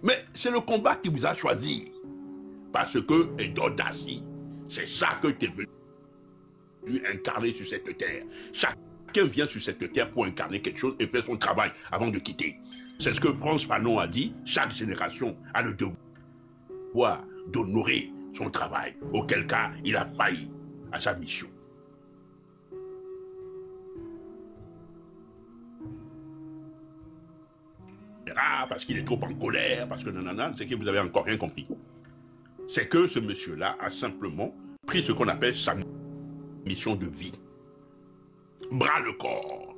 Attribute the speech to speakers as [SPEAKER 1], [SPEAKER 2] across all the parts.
[SPEAKER 1] Mais c'est le combat qui vous a choisi. Parce que Edouard Daci, c'est ça que tu es venu incarner sur cette terre. Chacun vient sur cette terre pour incarner quelque chose et faire son travail avant de quitter. C'est ce que Frantz Fanon a dit. Chaque génération a le devoir d'honorer son travail. Auquel cas, il a failli à sa mission. Parce qu'il est trop en colère, parce que nanana, c'est que vous avez encore rien compris. C'est que ce monsieur-là a simplement pris ce qu'on appelle sa mission de vie. Bras le corps.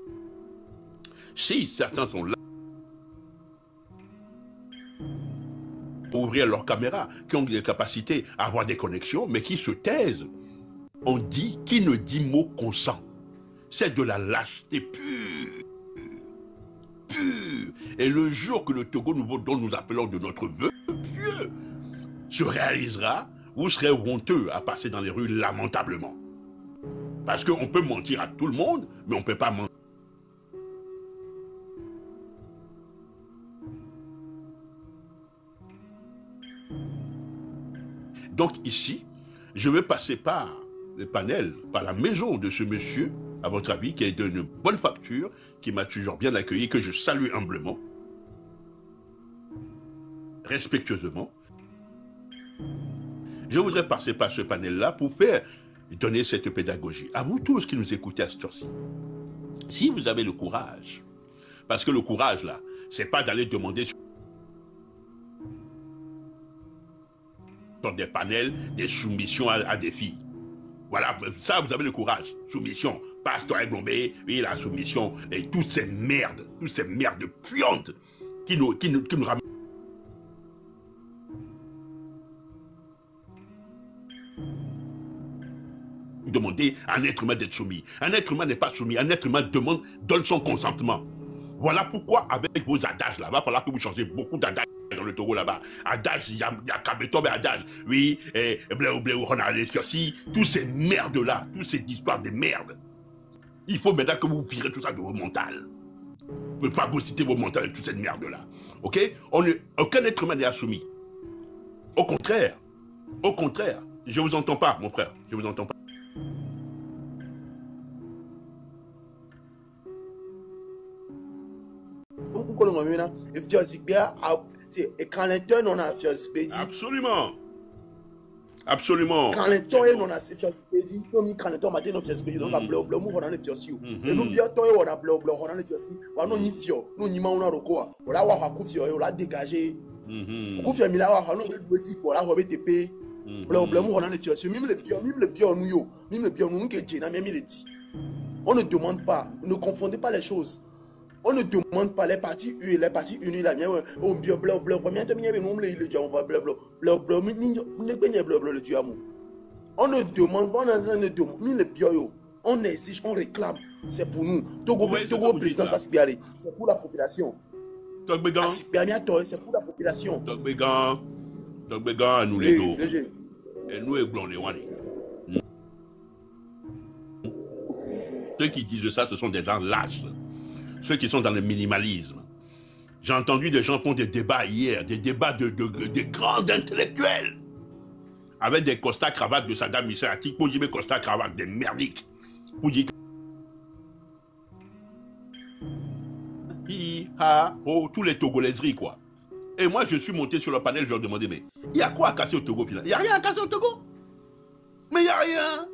[SPEAKER 1] Si certains sont là pour ouvrir leur caméra, qui ont des capacités à avoir des connexions, mais qui se taisent, on dit qui ne dit mot consent. C'est de la lâcheté pure. Et le jour que le Togo nouveau dont nous appelons de notre vœu pieux se réalisera, vous serez honteux à passer dans les rues lamentablement. Parce qu'on peut mentir à tout le monde, mais on ne peut pas mentir. Donc ici, je vais passer par le panel, par la maison de ce monsieur, à votre avis, qui est d'une bonne facture, qui m'a toujours bien accueilli, que je salue humblement, respectueusement. Je voudrais passer par ce panel-là pour faire donner cette pédagogie. À vous tous qui nous écoutez à cette heure-ci, si vous avez le courage, parce que le courage, là, c'est pas d'aller demander sur des panels des soumissions à des filles. Voilà, ça, vous avez le courage. Soumission, Pasteur Blombé, oui, la soumission, et toutes ces merdes puantes qui nous ramènent. Demander à un être humain d'être soumis. Un être humain n'est pas soumis. Un être humain donne son consentement. Voilà pourquoi, avec vos adages là, il va falloir que vous changez beaucoup d'adages dans le Togo là-bas. Adage, il y a Kabeto, mais adage, oui, et Bléou, on a allé sur ci, tous ces merdes là, toutes ces histoires de merde. Il faut maintenant que vous virez tout ça de vos mentales. Vous ne pouvez pas vous citer vos mentales de toute cette merde là. Ok? Aucun être humain n'est assoumis. Au contraire, je vous entends pas, mon frère, je vous entends pas. Absolument. Absolument.
[SPEAKER 2] Quand les temps on a fait dit comme quand les temps matin on fait donc la bleu on a fait aussi et nous bien temps on a bleu on a fait aussi on ni fio nous ni ma on a roko on la wa ku fio on la dégager ku fio mi la wa on le petit pour la robe TP bleu on a fait aussi même le bien nous yo même le bien nous que Dieu n'a même il dit on ne demande pas, ne confondez pas les choses. On ne demande pas les parties U et les parties unies la mienne au bio bleu première demi nous le dit on va bleu le diamant. On ne demande pas, on est en train de demander le bio on exige, on réclame, c'est pour nous. Togo président Saspiari, c'est pour la population. C'est pour la population.
[SPEAKER 1] Bégan, nous les dos. Et nous blancs les wani. Ceux qui disent ça, ce sont des gens lâches. Ceux qui sont dans le minimalisme. J'ai entendu des gens font des débats hier, des débats de grands intellectuels, avec des costards cravates de Saddam Hussein, pour dire costards cravates des merdiques, pour dire tous les togolaiseries quoi. Et moi je suis monté sur le panel, je leur demandais mais il y a quoi à casser au Togo? Il n'y a rien à casser au Togo. Mais il n'y a rien.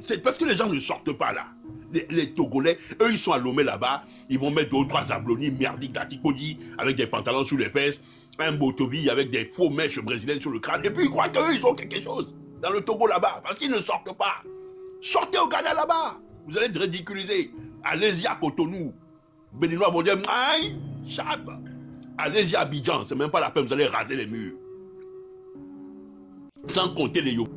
[SPEAKER 1] C'est parce que les gens ne sortent pas là. Les Togolais, eux, ils sont à Lomé là-bas, ils vont mettre 2 ou 3 ablonis merdiques d'Atikodi avec des pantalons sous les fesses, un botobi avec des faux mèches brésiliennes sur le crâne, et puis ils croient qu'eux, ils ont quelque chose dans le Togo là-bas, parce qu'ils ne sortent pas. Sortez au Ghana là-bas, vous allez être ridiculisés. Allez-y à Cotonou. Béninois vont dire, aïe, chap. Allez-y à Abidjan, c'est même pas la peine, vous allez raser les murs. Sans compter les yogos.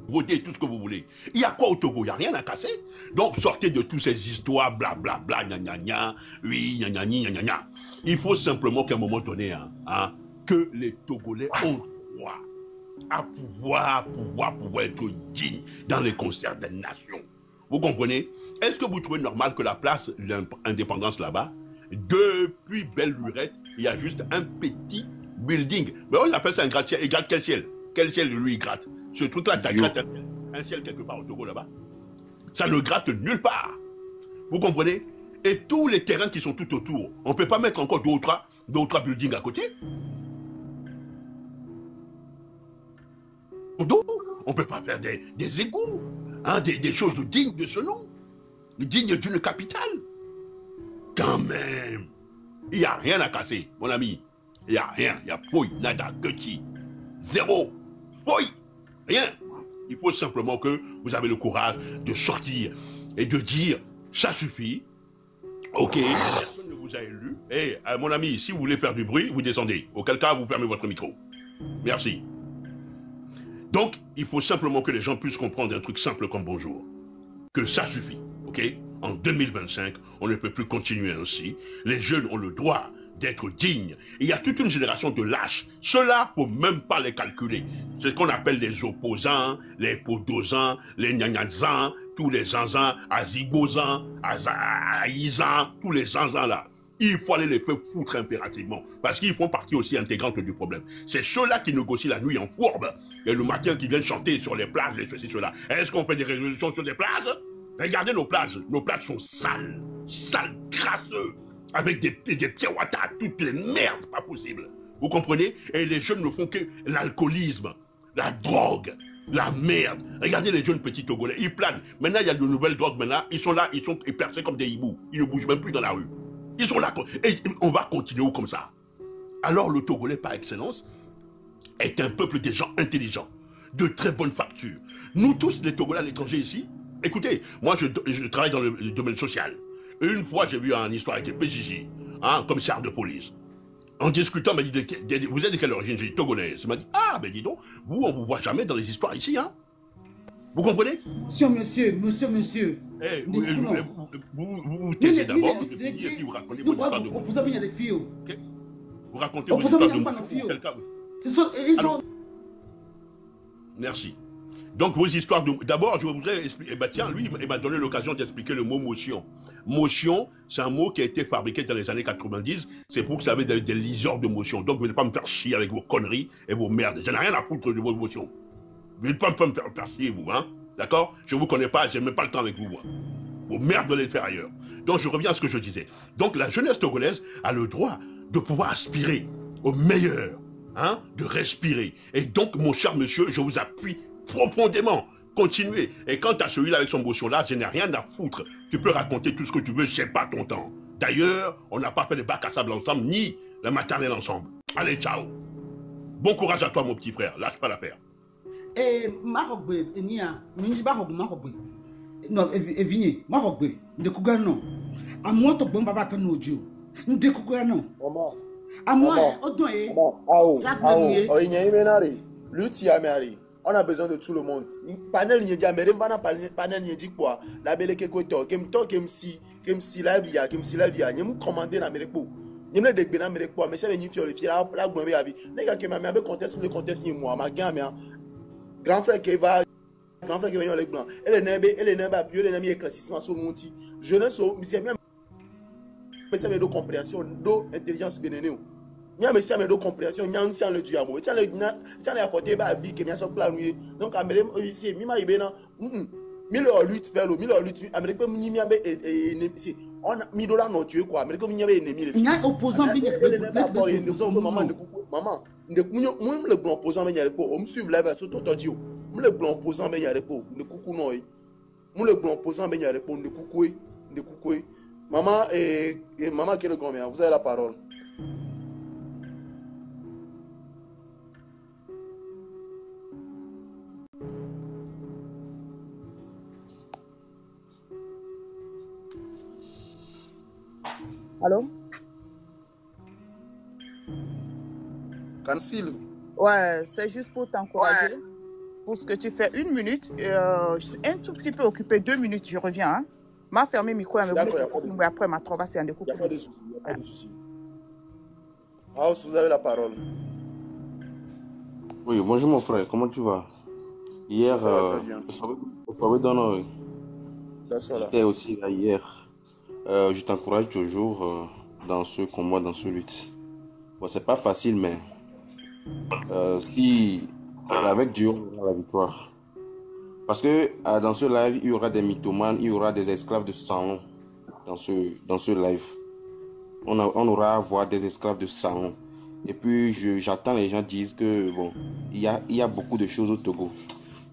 [SPEAKER 1] Votez tout ce que vous voulez. Il y a quoi au Togo? Il n'y a rien à casser. Donc sortez de toutes ces histoires, blablabla, gna gna gna, oui, gna gna gna gna gna. Il faut simplement qu'à un moment donné, que les Togolais ont droit à pouvoir être dignes dans les concerts des nations. Vous comprenez? Est-ce que vous trouvez normal que la place de l'indépendance là-bas, depuis belle lurette, il y a juste un petit building. Mais on appelle ça un gratte-ciel. Il gratte quel ciel? Quel ciel, lui, il gratte? Ce truc-là, ça gratte un ciel quelque part au Togo, là-bas. Ça ne gratte nulle part. Vous comprenez? Et tous les terrains qui sont tout autour, on ne peut pas mettre encore deux ou trois buildings à côté. On ne peut pas faire des égouts, hein, des choses dignes de ce nom, dignes d'une capitale. Quand même, il n'y a rien à casser, mon ami. Il n'y a rien, il y a fouille, nada, gutti, zéro, fouille, rien. Il faut simplement que vous avez le courage de sortir et de dire, ça suffit, ok, personne ne vous a élu, et mon ami, si vous voulez faire du bruit, vous descendez. Auquel cas, vous fermez votre micro. Merci. Donc, il faut simplement que les gens puissent comprendre un truc simple comme bonjour. Que ça suffit, ok? En 2025, on ne peut plus continuer ainsi. Les jeunes ont le droit d'être dignes. Il y a toute une génération de lâches. Ceux-là, il ne faut même pas les calculer. C'est ce qu'on appelle les opposants, les podosans, les gnagnazans, tous les zanzans, azibosans, aïsans, tous les zanzans là. Il faut aller les faire foutre impérativement, parce qu'ils font partie aussi intégrante du problème. C'est ceux-là qui négocient la nuit en fourbe, et le matin qui viennent chanter sur les plages, les ceci, cela. Est-ce qu'on fait des résolutions sur des plages? Regardez nos plages sont sales, crasseux, avec des piawata, toutes les merdes, pas possible. Vous comprenez? Et les jeunes ne font que l'alcoolisme, la drogue, la merde. Regardez les jeunes petits Togolais, ils planent. Maintenant, il y a de nouvelles drogues, maintenant, ils sont là, ils sont percés comme des hiboux. Ils ne bougent même plus dans la rue. Ils sont là, et on va continuer comme ça. Alors le Togolais par excellence est un peuple des gens intelligents, de très bonne facture. Nous tous les Togolais à l'étranger ici, écoutez, moi je travaille dans le domaine social. Et une fois j'ai vu une histoire avec le PJJ, un commissaire de police. En discutant, il m'a dit, vous êtes de quelle origine? J'ai dit togolaise. Il m'a dit, ah ben dis donc, vous on vous voit jamais dans les histoires ici, hein? Vous comprenez?
[SPEAKER 3] Monsieur.
[SPEAKER 1] Hey, vous taisez d'abord, et puis vous racontez votre histoire de vous. Vous racontez votre histoire de vous. Merci. Donc vos histoires de... D'abord, je voudrais expliquer... bah, tiens, lui, il m'a donné l'occasion d'expliquer le mot motion. Motion, c'est un mot qui a été fabriqué dans les années 90. C'est pour que ça avait des liseurs de motion. Donc, vous ne venez pas me faire chier avec vos conneries et vos merdes. Je n'ai rien à foutre de vos motions. Vous ne venez pas me faire chier, vous, hein? D'accord? Je ne vous connais pas, je n'ai même pas le temps avec vous, moi. Vos merdes de les faire ailleurs. Donc, je reviens à ce que je disais. Donc, la jeunesse togolaise a le droit de pouvoir aspirer au meilleur, hein? De respirer. Et donc, mon cher monsieur, je vous appuie profondément. Continuez. Et quant à celui-là avec son motion-là, je n'ai rien à foutre. Tu peux raconter tout ce que tu veux, je n'ai pas ton temps. D'ailleurs, on n'a pas fait les bacs à sable ensemble, ni la maternelle ensemble. Allez, ciao. Bon courage à toi, mon petit frère. Lâche pas l'affaire.
[SPEAKER 3] Marogbe, Enia, Marogbe. Non, Evigné, Marogbe, de Kougano. À moi, ton bon papa, ton audio. De Kougano. À moi, Odoye.
[SPEAKER 2] On a besoin de tout le monde. Panel n'y dit mais panel n'y dit quoi? La belle que quoi toi? Kem si la vie, n'y commander na meleko. N'y me de bena meleko, mais c'est une fille le fille la gombe avi. Les gars qui m'a me conteste le conteste ni moi, ma gamme grand frère qui va les blancs. Elle est neba bio les amis éclaircissement sur monti. Jeunesse mais c'est bien mais c'est de compréhension, d'intelligence bénénéo. Nya me si amedo compréhension nya nsi an le du amour tiens le apporter ba vie que mia so plan nuit donc amere c'est mi ma ibe na mi le lutte vers le mi le lutte amere pe mi mia be c'est on mi dollar non tuer quoi amere pe mi mia be ennemi le
[SPEAKER 3] nya opposant bi
[SPEAKER 2] maman de kunyo mu le blanc opposant be nya ko o me suivre la version toto dio mu le blanc opposant be nya ko ne kuku no yi mu le blanc opposant be nya ko ne kuku maman et maman qui est le grand-mère vous avez la parole.
[SPEAKER 4] Allô?
[SPEAKER 2] Cancel.
[SPEAKER 4] Ouais, c'est juste pour t'encourager. Pour ce que tu fais, 1 minute. Je suis un tout petit peu occupée, 2 minutes, je reviens. Hein? M'a fermé le micro, mais après ma trouva, c'est un découp.
[SPEAKER 2] Il n'y a pas de souci. Il n'y a pas de souci. House, vous avez la parole.
[SPEAKER 5] Oui, bonjour mon frère, comment tu vas? Hier, au soirée d'honneur, j'étais aussi là hier. Je t'encourage toujours dans ce combat, dans ce lutte. Bon, c'est pas facile, mais si avec Dieu, on aura la victoire. Parce que dans ce live, il y aura des mythomanes, il y aura des esclaves de sang dans ce live. On aura à voir des esclaves de sang. Et puis, j'attends les gens disent que, bon, il y a beaucoup de choses au Togo.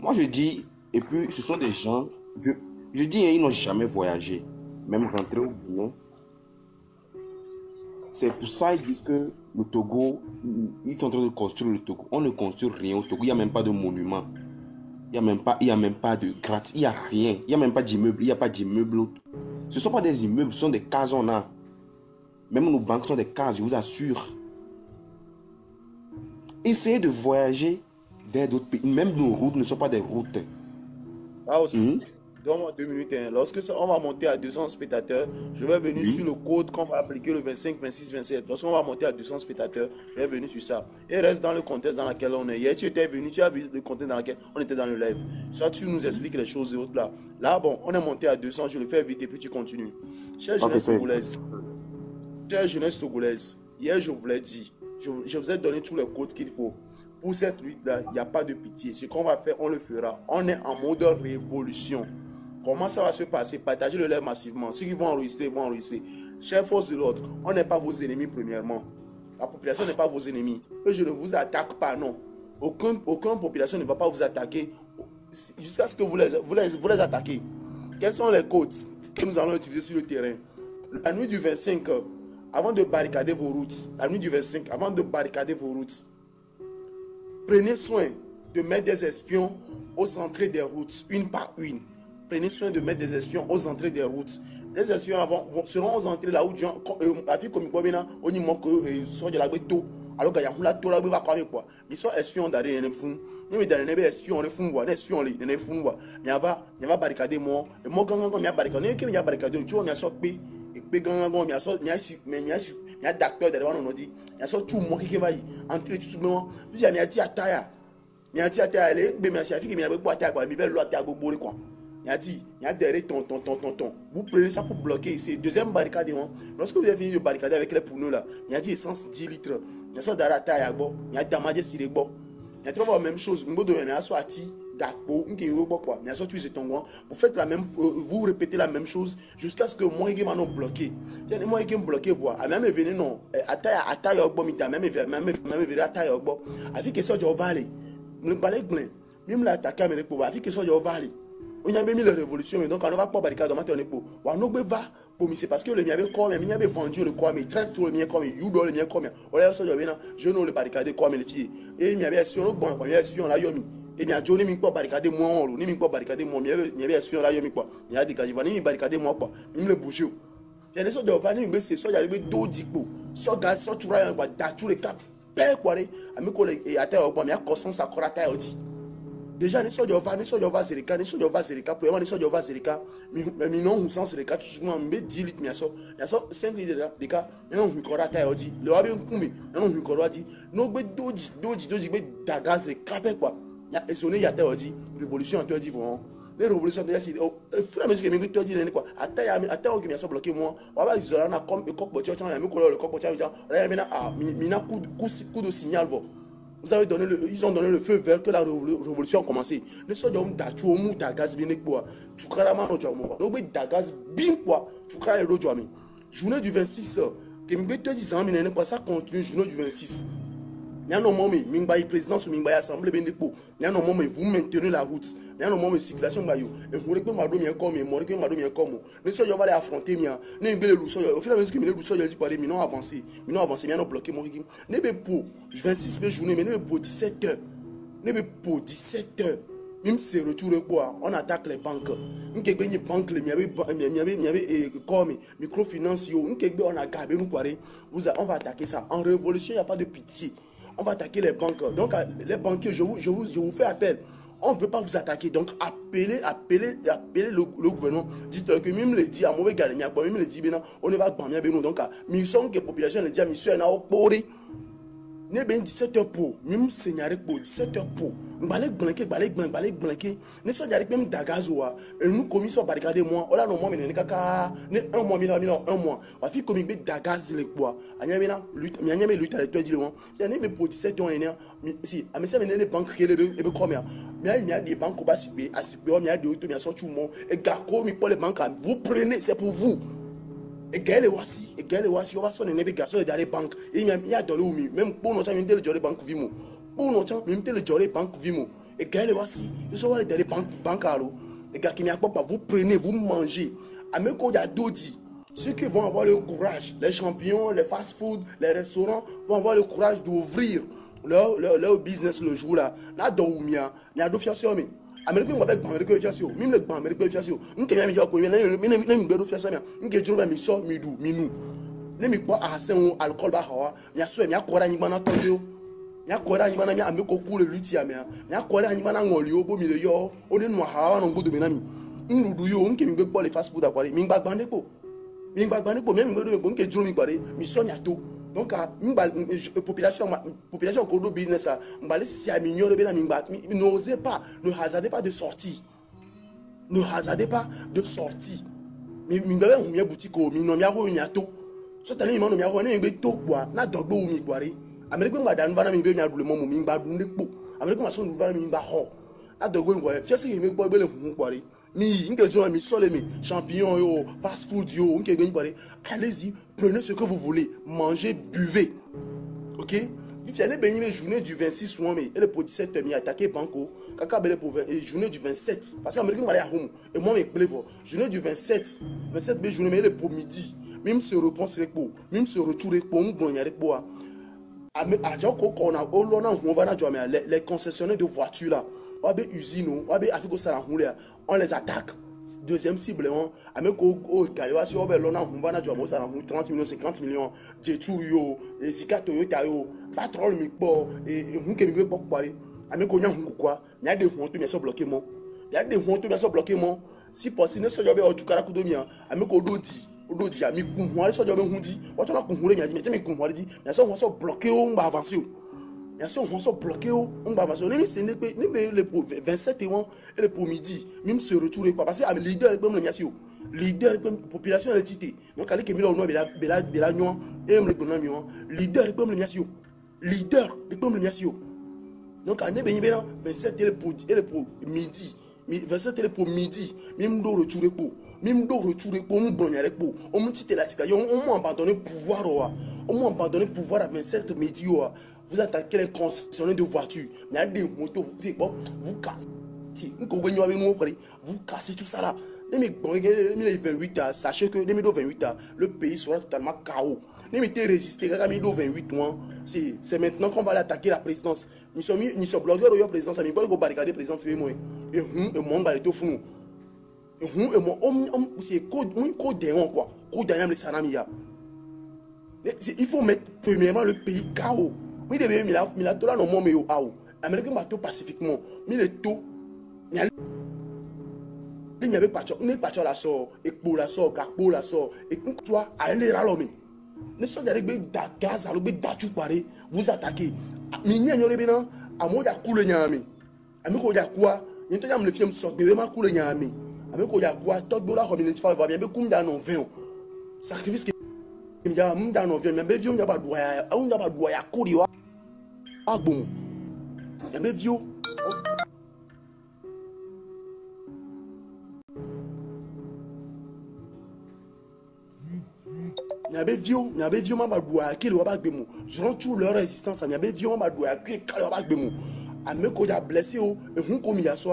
[SPEAKER 5] Moi, je dis, et puis, ce sont des gens, je dis, ils n'ont jamais voyagé, même rentré au Bénin. C'est pour ça qu'ils disent que le Togo, ils sont en train de construire le Togo. On ne construit rien au Togo, il n'y a même pas de monument. Il n'y a même pas de gratte, il n'y a rien. Il n'y a même pas d'immeuble, il n'y a pas d'immeuble. Ce ne sont pas des immeubles, ce sont des cases on a. Même nos banques sont des cases, je vous assure. Essayez de voyager vers d'autres pays. Même nos routes ne sont pas des routes.
[SPEAKER 2] Ah aussi. Donne-moi 2 minutes. Hein. Lorsque on va monter à 200 spectateurs, je vais venir sur le code qu'on va appliquer le 25, 26, 27. Lorsqu'on va monter à 200 spectateurs, je vais venir sur ça. Et reste dans le contexte dans lequel on est. Hier, tu étais venu, tu as vu le contexte dans lequel on était dans le live. Soit tu nous expliques les choses et autres là. Là, bon, on est monté à 200, je le fais vite et puis tu continues. Chère jeunesse togolaise, hier je vous l'ai dit, je vous ai donné tous les codes qu'il faut. Pour cette lutte-là, il n'y a pas de pitié. Ce qu'on va faire, on le fera. On est en mode révolution. Comment ça va se passer? Partagez le live massivement. Ceux qui vont enregistrer, vont enregistrer. Chers forces de l'ordre, on n'est pas vos ennemis premièrement. La population n'est pas vos ennemis. Je ne vous attaque pas, non. Aucune population ne va pas vous attaquer jusqu'à ce que vous les attaquez. Quels sont les codes que nous allons utiliser sur le terrain? La nuit du 25, avant de barricader vos routes, prenez soin de mettre des espions aux entrées des routes, une par une. Prenez soin de mettre des espions aux entrées des routes. Des espions seront aux entrées là où la vie comme on y manque de la ghetto. Alors qu'il y a un lato là où va quoi. Ils sont espions d'aller les fous. Ils me donnent des espions les fous, des espions les fous. Il va barricader moi. Et moi quand il y a barricade, il y a barricade, tu vois, il y a sorti et puis quand il y a sorti, il y a d'acteurs derrière on dit, il y a sorti tout moi qui va y entrer tout le monde. Puis il y a dit ataya. Il y a dit ataya les mais merci à fille qui m'a pas ataya quoi, mais veut l'autre à go quoi. Il y a derrière ton. Vous prenez ça pour bloquer. C'est deuxième barricade. Hein. Lorsque vous avez fini de barricader avec les pneus là, il y a dit essence 10 litres. Il y a ça d'arata à bo. Il y a damage sur les bords. Il y a trois même chose. Vous faites la même, vous répétez la même chose jusqu'à ce que moi qui m'en bloqué. Moi qui me bloqué voir. Même venu non. Ataya au bon mita. Même venu ataya au bon. Avec que ça je vais aller. Le balai plein. Même l'attaquer avec pour avec que ça je vais aller. On a même mis la révolution, mais donc on ne va pas barricade, on va tourner pour. On va pour c'est parce que le mien avait quoi, mais il avait vendu le quoi, mais il traite tout le mien comme il youdo le mien comme. On a ça, je ne le barricade quoi, mais le tiers. Et il y avait espion, bon, il y avait espion là, yomi. Et bien, Johnny m'a pas barricadé moi, on n'y m'a pas barricadé moi, il y avait espion là, yomi quoi. Il y a des gars, il va n'y barricader moi quoi. Il me bouge. Il y a des sortes de vanille, mais c'est ça, il y a des d'autres pour. Soit gaz, soit tu vois, on va dans tous les cas, père quoi, à mes collègues et à terre, on va mettre conscience à quoi à terre aussi. Déjà, ne sois pas Zerika, pour ne sois pas Zerika, mais non, sans Zerika, tu me 10 litres, mais ça, 5 litres de cas, mais non, je crois que tu le as bien coupé, non, je crois que tu non, mais doji, mais d'agaz, les capes, quoi. Il y a sonné, il y a dit, révolution, tu as dit, bon, les révolutions, tu as dit, oh, frère, mais ce que tu as dit, quoi, attends, que je bloqué, moi, on va isoler, on a comme le coq, tu as mis le coq, tu as mis un coup de signal, vous avez donné ils ont donné le feu vert que la révolution a commencé. Ne sois pas d'achou ou d'agaz bien quoi. Tu crains ma route moi. Donc d'agaz bien quoi. Tu crains le route moi. Journée du 26 que me te dis ans mais pas ça continue journée du 26. Il y a un moment mais mingba présidence ou mingba assemblée bien quoi. Il y a un moment mais vous maintenez la route. Il y a un moment mais circulation bayo. Et vous voulez que ma domi comme et moi que ma domi comme. Ne sois pas aller affronter mien. Ne be le lousso. Au final que me le lousso il dit parler mais non avancer. Mais non avancer, mais non bloquer mon rigim. Ne be pour 26 journée mais ne be pour 17h. Ne be pour 17h. Même si c'est retour quoi, on attaque les banques. Nous qui gagne banque les miabe comme microfinance yo. Nous qui on a gabé nous parler. On va attaquer ça. En révolution, il y a pas de pitié. On va attaquer les banques. Donc les banquiers, je vous fais appel. On ne veut pas vous attaquer. Donc appelez le gouvernement. Dites que même les dit à mauvais galère, même les dit on ne va pas bien nous. Donc mission que la population les dit mission n'a pas ne ben 17h pour même seigneur pour 17h pour balek blanqué ne so jare même dagazoa et nous commission barricade moi ola no moi ne kaka ne un mois un mois wa fi komi be dagaz le quoi anya mena lutte anya me lutte avec toi dit le moi ya ne me pour 17 ans si a me ça les banques et be combien mais il y a des banques ba si be asipe o mi a de auto mi sorti mo et gako mi pour les banques vous prenez c'est pour vous. Et gars les voici, on va sonner les garçons dans les banques. Et il y a dans le même pour nos gens, même les banques vimo. Pour nos gens, même les banques vimo. Et gars les voici, ils sont allés dans les banques à l'eau. Les gars qui n'y a pas, vous prenez, vous mangez. À mes côtés, il y a d'autres. Ceux qui vont avoir le courage, les champions, les fast-food, les restaurants, vont avoir le courage d'ouvrir leur business le jour là. Là, dans il y a d'autres fiancés. Américain va avec Américain fiancé même le banc Américain fiancé on que même yoko même bedo fiancé on que juro mi so mi du mi nu ne mi kwa asen alcool ba hawa ya so mi akora nyi bana tonjo mi akora nyi bana mi ameko ku le luti ya mi akora nyi bana ngoli obo mi le yo oni nu hawa no gbodo mi na mi nrudu yo on que mi gbe le fast food akwari mi gbagba nepo même gbedo on que juro mi gbare mi so nya to donc population kodo business a mbale si aminyo le bena mingba n'osez pas, ne hasardez pas de sortie. Mais mingba on mia boutique o mi no mia ho nyato. So tani mi no mia ho na ngbe to kwa na dogbo mi gware. America ngba dan bana mi be nya dule mo mingba du ndekpo. America ma so du bana mi ngba ho. Na dogbo ngwa fi se mi gbo bele hu gware. Mi ngejoma mi sole mi champignon yo fast food yo nke gbe ngware. Allez-y, prenez ce que vous voulez, mangez, buvez. OK? Il y a une journée du 26 juin, mais elle est pour 17 mi attaqué Banco. Kaka belle pour journée du 27 parce que Américain m'a home et moi me plaît journée du 27 belle journée mais elle est pour midi. Même se repense repo, même se retour repo, on bon y a repo. A Joko on a olona on va na jomé les concessionnaires de voitures là. Wabe usine, wabe afiko sala on les attaque. Deuxième cible, avec au Kaliwa, si on veut l'on a 30 millions, 50 millions, j'ai tout yo, et si Toyota yo, patrol mi po, et vous qui me pas parler. Avec on y a quoi, il y a des hontes bien sûr bloqués mon, il y a des hontes bien sûr bloqués mon. Si possible, ne soyez pas au Tukarakudomia, avec Ododi, ami Kumwa, soyez bien hundi, on a Kumule, mais Kumwa dit, bien sûr on va bloquer, on va avancer. Bien sûr, on va bloquer, on va avancer. Ce n'est pas le 27 et le pour midi, même se retrouver quoi. Parce que le leader est comme le Niasio. Leader est comme la population est citée. Donc, allez que Milo Noir, Bela Nuan, et le Bonamion. Leader est comme le Niasio. Leader est comme le Niasio. Donc, allez, 27 et le pour midi. 27 et le pour midi, même d'eau retrouver pour. Même d'eau retrouver pour nous bonner avec pour. On m'a dit la situation, on m'a abandonné pouvoir. On m'a abandonné pouvoir à 27 midi. Vous attaquez les concessionnaires de voitures. Il y a des motos, vous cassez. Vous cassez tout ça là. 2028, sachez que 2028, le pays sera totalement chaos. Nous mettez résister, 2028, c'est maintenant qu'on va attaquer la présidence. Nous sommes bloqués au présidence, mais pas le barricade présidence. Et moi, on va être fou. Et moi, c'est code derrière quoi. Code derrière les sanamia. Il faut mettre premièrement le pays chaos. Mais il a tout là non moins mais au Américain bateau pacifiquement. Mais le taux il n'y avait pas de la sort et pour la sort garpo la sort et toi allez ralomé. Ne soyez avec gaz à l'obé d'atu paré vous attaquez. Minya nyore bena amoya kule nyami. Amiko ya kwa yento yam le film sort bébé ma kule nyami. Amiko ya kwa to dola community fa va bien be kumda non 20. Sacrifice que il y a munda non 20 mais vieux n'aba doya on n'aba doya kuri wa. Ah bon. Mais vieux N'avait vieux m'a doua qui le va bemo durant toute leur résistance n'avait vieux m'a doua qui le va bemo ameko ya blessé o et hun komi ya so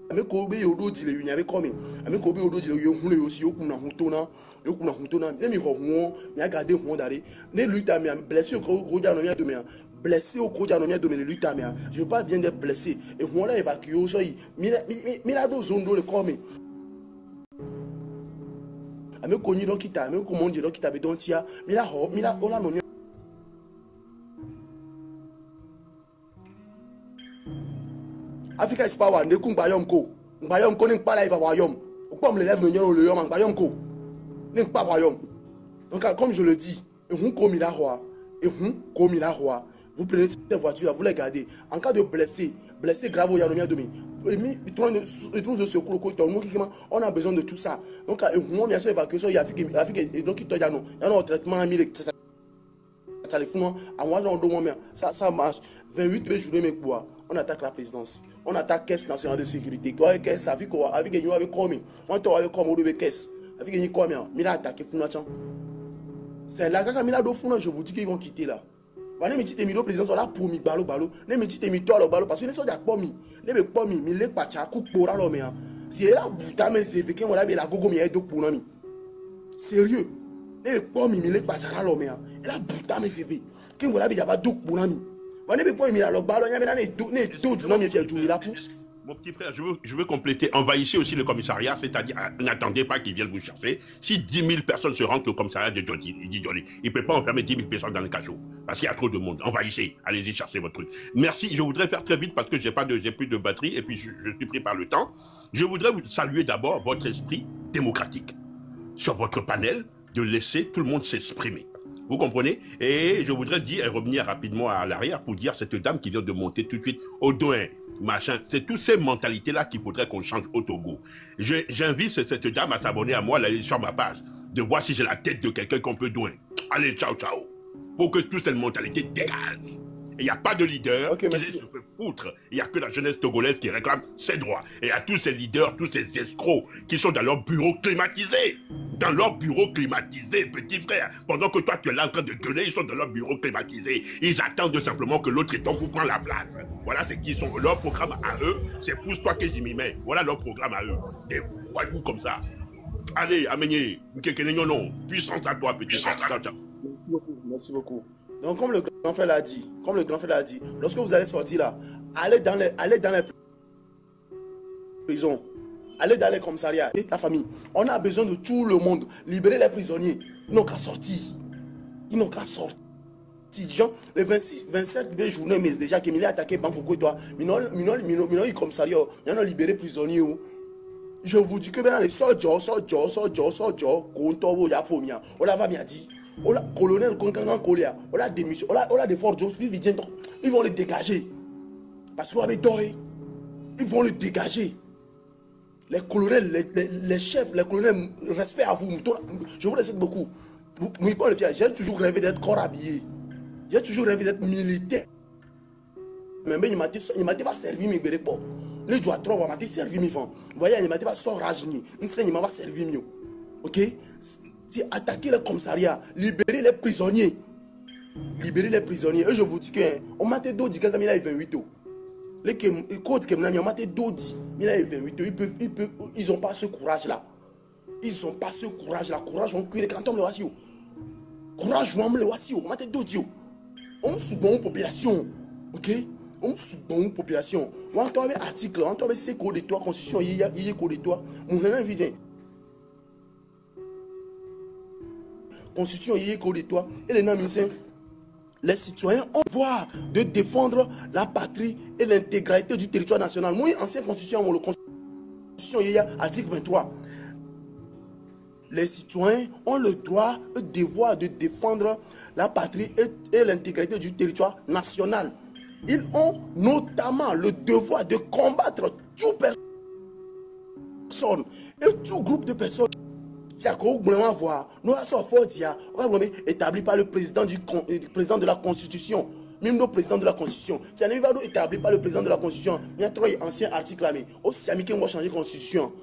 [SPEAKER 2] ameko be yodo di le y'avait comme ameko be yodo di le yo hun le aussi yoku na huntona ne mi ho hu mi agade hu dare ne luta mi blessé ko ja no mi adomia blessé au ko ja no mi adomia luta mi je parle bien d'être blessé et on l'a évacué so yi mi la do zondo le comme ame konyi dokita ame komondi dokita be dontia mila ola no Africa is power ne ku ngbayom ko ne pa live awayom opom le lève no nyoro le yom ngbayom ko ne pa awayom donc comme je le dis et on komi la roi Et comme il a roi, vous prenez cette voiture là, vous les gardez. En cas de blessé grave au Yanomia Domi, on a besoin de tout ça. Donc, on a évacuation, il y a un traitement à 1000. Ça marche. 28 jours, mais quoi? On attaque la présidence. On attaque la Caisse nationale de sécurité. Caisse, avec combien? On a combien de caisse? Avec combien? Il a attaqué Founachan. C'est là que je vous dis qu'ils vont quitter là. Voilà, mais tu t'es mis au président là pour mi balo. Ne me tu t'es mis toi le balo parce que ne sont pas mis. Ne me pas mis, mais les pacha coup pour la l'homme. Si là bouta mais c'est fait qu'on a la gogo mi do pour nami. Sérieux. Ne me pas mis, mais les pacha la l'homme. Et là bouta mais c'est fait. Qu'on voilà il y a pas do pour nami. Voilà, ne me pas mis là le balo, il y a ne nami fait du là pour.
[SPEAKER 1] Mon petit frère, je veux compléter. Envahissez aussi le commissariat, c'est-à-dire n'attendez pas qu'ils viennent vous chercher. Si 10 000 personnes se rendent au commissariat de Johnny, il ne peut pas enfermer 10 000 personnes dans le cachot. Parce qu'il y a trop de monde. Envahissez, allez-y chercher votre truc. Merci, je voudrais faire très vite parce que j'ai plus de batterie et puis je suis pris par le temps. Je voudrais vous saluer d'abord votre esprit démocratique. Sur votre panel, de laisser tout le monde s'exprimer. Vous comprenez? Et je voudrais dire et revenir rapidement à l'arrière pour dire cette dame qui vient de monter tout de suite au doigt, machin. C'est toutes ces mentalités-là qu'il faudrait qu'on change au Togo. J'invite cette dame à s'abonner à moi, aller sur ma page, de voir si j'ai la tête de quelqu'un qu'on peut douer. Allez, ciao, ciao. Pour que toute cette mentalité dégage. Il n'y a pas de leader qui se peut foutre. Il n'y a que la jeunesse togolaise qui réclame ses droits. Et à tous ces leaders, tous ces escrocs qui sont dans leur bureau climatisé. Dans leur bureau climatisé, petit frère. Pendant que toi, tu es là en train de gueuler, ils sont dans leur bureau climatisé. Ils attendent simplement que l'autre étant vous prend la place. Voilà ce qu'ils sont. Leur programme à eux, c'est pousse-toi que j'y m'y mets. Voilà leur programme à eux. Des voyous comme ça. Allez, amenez. Non. Puissance à toi, petit frère.
[SPEAKER 2] Merci beaucoup. Donc, comme le grand frère l'a dit, lorsque vous allez sortir là, allez dans les prisons, allez dans les commissariats, la famille. On a besoin de tout le monde. Libérer les prisonniers. Ils n'ont qu'à sortir. Genre, les 27 journées, mais déjà qu'il a attaqué Bangkok et toi, il commissariat, il a libéré les prisonniers. Je vous dis que maintenant, sort, Kontobo, Yapomia, on l'a bien dit. Ola colonel Konkangan Kolia, ola démission, ola des forces ils vont les dégager. Parce qu'on avait doré. Ils vont les dégager. Les colonels, les chefs, les colonels, respect à vous. Je vous respecte beaucoup. J'ai toujours rêvé d'être corps habillé. J'ai toujours rêvé d'être militaire. Mais il m'a pas servi mes bérépots. Les doigts trop, il m'a servi mes enfants. Vous voyez, il m'a pas sorti rajini. Il m'a pas servi mieux. Ok? C'est attaquer le commissariat, libérer les prisonniers. Et je vous dis que on m'a dit que il a 28 ans. Les codes que on m'a dit il a 28 ans. Ils n'ont pas ce courage-là. Courage, on cuit les cantons le wasio. Courage, on le wasio. On m'a dit on sous bonne population. Ok? On sous bonne population. On a un article, on a un code de toi, constitution, il y a un code de toi. On a un vidéo. Constitution y de toi et les citoyens ont le devoir de défendre la patrie et l'intégralité du territoire national. Moi, ancienne constitution, la constitution y a article 23. Les citoyens ont le droit et le devoir de défendre la patrie et l'intégrité du territoire national. Ils ont notamment le devoir de combattre toute personne et tout groupe de personnes. On va établi par le président de la Constitution. Même le président de la Constitution. Qui n'est pas établi par le président de la Constitution. Il y a trois anciens articles là. Aussi, on va changer la Constitution.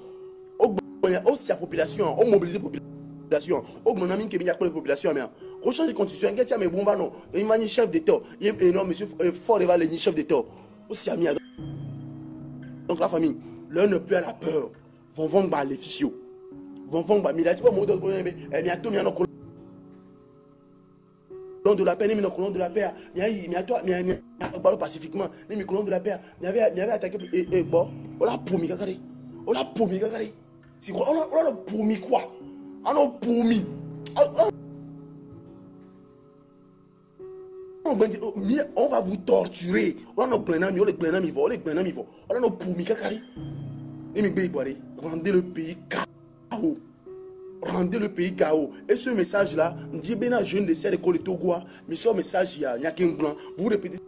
[SPEAKER 2] Aussi, la population. On mobilise la population. On va changer la population. On change la Constitution. Il y a un chef d'État. Il y a un monsieur fort le chef d'État. Aussi, donc la famille, l'un ne plus à la peur. Vont vendre les fichiers. Colon de la paix, ni colon de la paix, pacifiquement, ni colon de la paix, il y avait attaqué et bon, on l'a promis, on l'a promis, c'est quoi, on l'a promis quoi, on l'a promis, on va vous torturer, on a plein d'amis, on a plein d'amis, on a promis, on a rendez le pays. rendez le pays KO. Et ce message-là, je dis bien jeune de cette école de Togo, mais ce message, il n'y a qu'un blanc. Vous répétez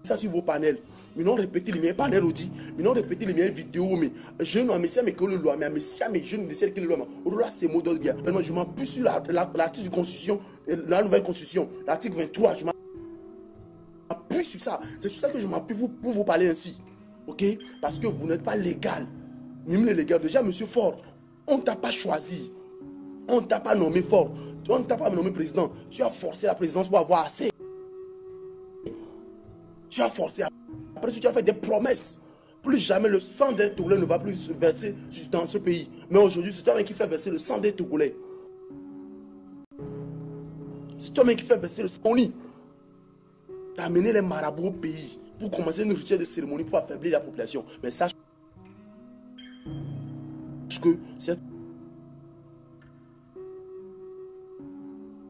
[SPEAKER 2] ça sur vos panels. Mais non répéter les meilleurs panels aussi. Mais non répéter les meilleures vidéos. Mais je ne sais pas que le loi, mais je ne sais pas que le loi. Là, c'est mot d'ordre bien. Je m'appuie sur l'article de constitution, la nouvelle constitution, l'article 23. Je m'appuie sur ça. C'est sur ça que je m'appuie pour vous parler ainsi. Ok? Parce que vous n'êtes pas légal. Même les légaux. Déjà, monsieur Ford, on ne t'a pas choisi. On ne t'a pas nommé Ford. On ne t'a pas nommé président. Tu as forcé la présidence pour avoir assez. Tu as forcé. Après, tu as fait des promesses. Plus jamais le sang des Togolais ne va plus se verser dans ce pays. Mais aujourd'hui, c'est toi-même qui fait verser le sang des Togolais. C'est toi-même qui fait verser le sang. Tu as amené les marabouts au pays pour commencer une rituel de cérémonie pour affaiblir la population. Mais sache que cette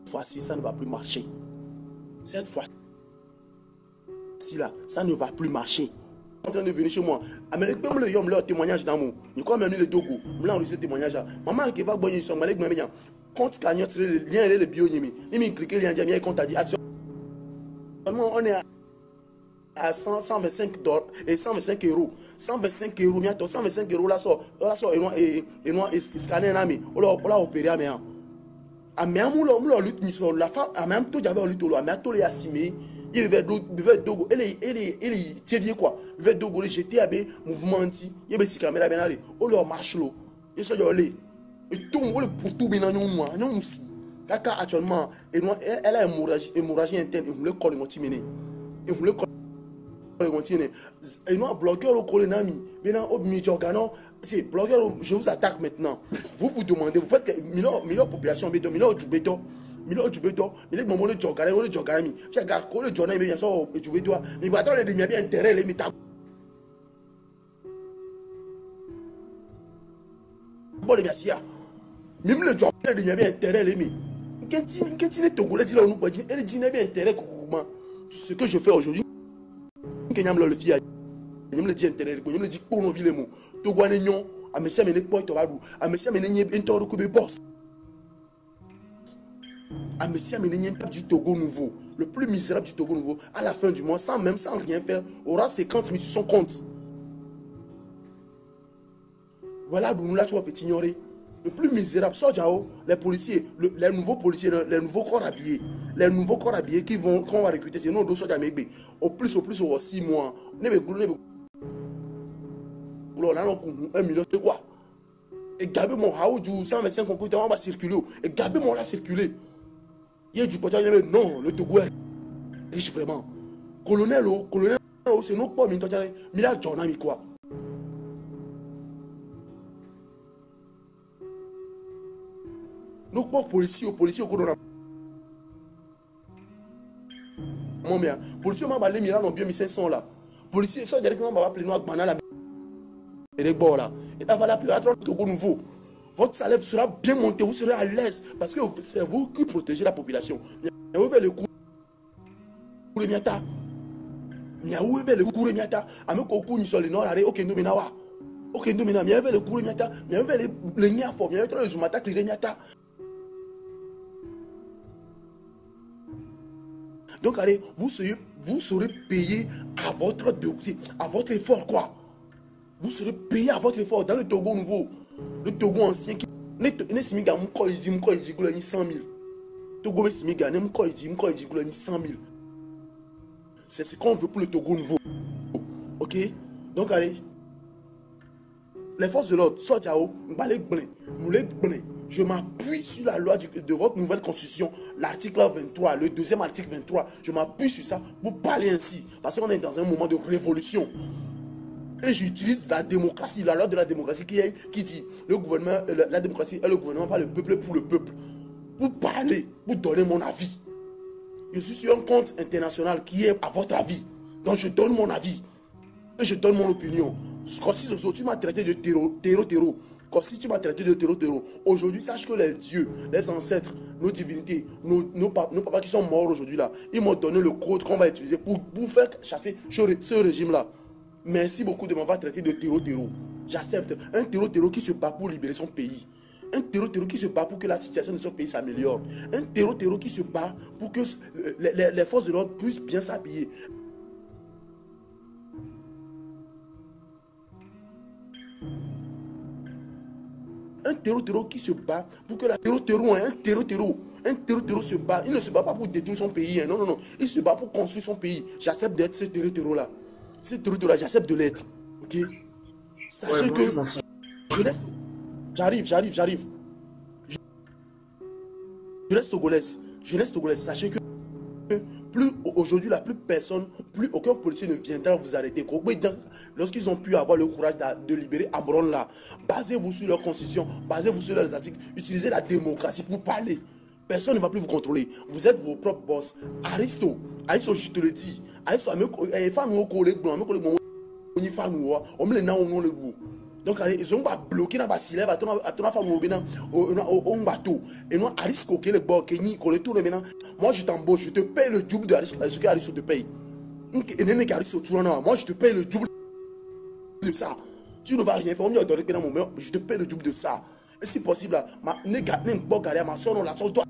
[SPEAKER 2] fois-ci, ça ne va plus marcher. Cette fois-ci, là, ça ne va plus marcher. En train de venir chez moi. Amérique, même le yom, leur témoignage d'amour. Nous quoi même le Togo. Nous l'avons reçu témoignage là. Maman qui va boire une somme, malgré que compte cagnotte, le lien et le bio, il m'a cliqué, il a dit, compte a dit, on est à 125 dollars et 125 euros. 125 euros, bientôt 125 euros là sort et scanner un ami. On l'a opéré à moi. À moi, on l'a lutte sur la femme. À même tout j'avais lutte là, mais tout les assimé. Il veut dogo, il est quoi? Il veut dogo les GTAB mouvement anti. Il veut si caméra bien aller. On leur marche l'eau. Il se dit et tout le pour tout bien non moi, non aussi. Kaka actuellement, elle a hémorragie interne. Il me le colle continuer. Il me le colle continuer. Et non bloqueur au colonami. Maintenant au mi-jogano, c'est bloqueur. Je vous attaque maintenant. Vous demandez, vous faites que million population béton, million du béton. Milo du béton, mais les moments de jogger, on le jogger, j'ai gardé le journal, mais bien sûr, du béton, mais maintenant les bien intérêt, les méta. Bon, les bien sûr, même le journal, les bien intérêt, les mi. Qu'est-ce que tu Togolais dit là, on peut dire, elle dit bien intérêt, ce que je fais aujourd'hui, que nous le fier, nous le dit intérêt, nous le dit pour nos villes, mots. Togolais, non, à mes amis, les points, à mes amis, les intérêts, que boss. À Messia Ménénientab du Togo nouveau, le plus misérable du Togo nouveau, à la fin du mois, sans rien faire, aura 50 000 sur son compte. Voilà, là, tu vas ignorer. Le plus misérable, Sojao, les policiers, les nouveaux policiers, les nouveaux corps habillés qu'on va recruter, c'est nous, deux soldats Mégbe. Au plus, au 6 mois. Là, on 1 million, c'est quoi? Et gardez mon Haoudou, 125 concours, on va circuler. Et gardez mon là circuler. Il y a du côté, non, le Togo est riche vraiment. Colonel, c'est nos pas, mais il a John, quoi. Nos pas policiers, au colonel. Mon mère, policiers, m'a balé, Milan, ont bien mis 500 là. Policiers, ça, directement, m'a appelé nous à Banana. Et les bords là. Et t'as valé à le Togo nouveau. Votre salaire sera bien monté, vous serez à l'aise parce que c'est vous qui protégez la population. Vous avez le coup de miata. Vous avez le coup de miata. Avec le coup de nord, ok, nous menawa. Ok, nous menawa. Vous avez le coup de miata. Vous avez le niafo. Vous avez le zumata qui est miata. Donc, allez, vous serez payé à votre effort, quoi. Vous serez payé à votre effort dans le Togo nouveau. Le Togo ancien qui ne simiga mko il dit 100 000. Togo simiga ne mko il dit 100 000. C'est ce qu'on veut pour le Togo nouveau. Ok? Donc allez. Les forces de l'ordre, je m'appuie sur la loi de votre nouvelle constitution, l'article 23, le deuxième article 23. Je m'appuie sur ça pour parler ainsi. Parce qu'on est dans un moment de révolution. Et j'utilise la démocratie, la loi de la démocratie qui dit le gouvernement, la démocratie est le gouvernement par le peuple pour le peuple. Pour parler, pour donner mon avis. Je suis sur un compte international qui est à votre avis. Donc je donne mon avis. Et je donne mon opinion. Quand si tu m'as traité de terreau. Quand si tu m'as traité de terreau. Aujourd'hui, sache que les dieux, les ancêtres, nos divinités, nos papas qui sont morts aujourd'hui là, ils m'ont donné le code qu'on va utiliser pour faire chasser ce régime là. Merci beaucoup de m'avoir traité de terreau. J'accepte. Un terreau qui se bat pour libérer son pays. Un terreau qui se bat pour que la situation de son pays s'améliore. Un terreau qui se bat pour que les forces de l'ordre puissent bien s'habiller. Un terreau qui se bat pour que la terreau se bat. Il ne se bat pas pour détruire son pays. Hein. Non, non, non. Il se bat pour construire son pays. J'accepte d'être ce terreau-là. Ce terreau-là, j'accepte de l'être. Ok? Sachez que je laisse. J'arrive. Jeunesse togolaise. Sachez que plus aujourd'hui, plus aucun policier ne viendra vous arrêter. Lorsqu'ils ont pu avoir le courage de libérer Amron là, basez-vous sur leur constitution, basez-vous sur leurs articles, utilisez la démocratie pour parler. Personne ne va plus vous contrôler. Vous êtes vos propres boss. Aristo, je te le dis. Aristo, donc, ils ont bloqué dans la silève, à ton femme au bateau. Et nous, Aristo, qui est le bord, qui le tourne maintenant. Moi, je t'embauche, je te paye le double de ce que Aristo te paye. Moi, je te paye le double de ça. Tu ne vas rien faire, je te paye le double de ça. Et si possible, ma soeur, la soeur, toi.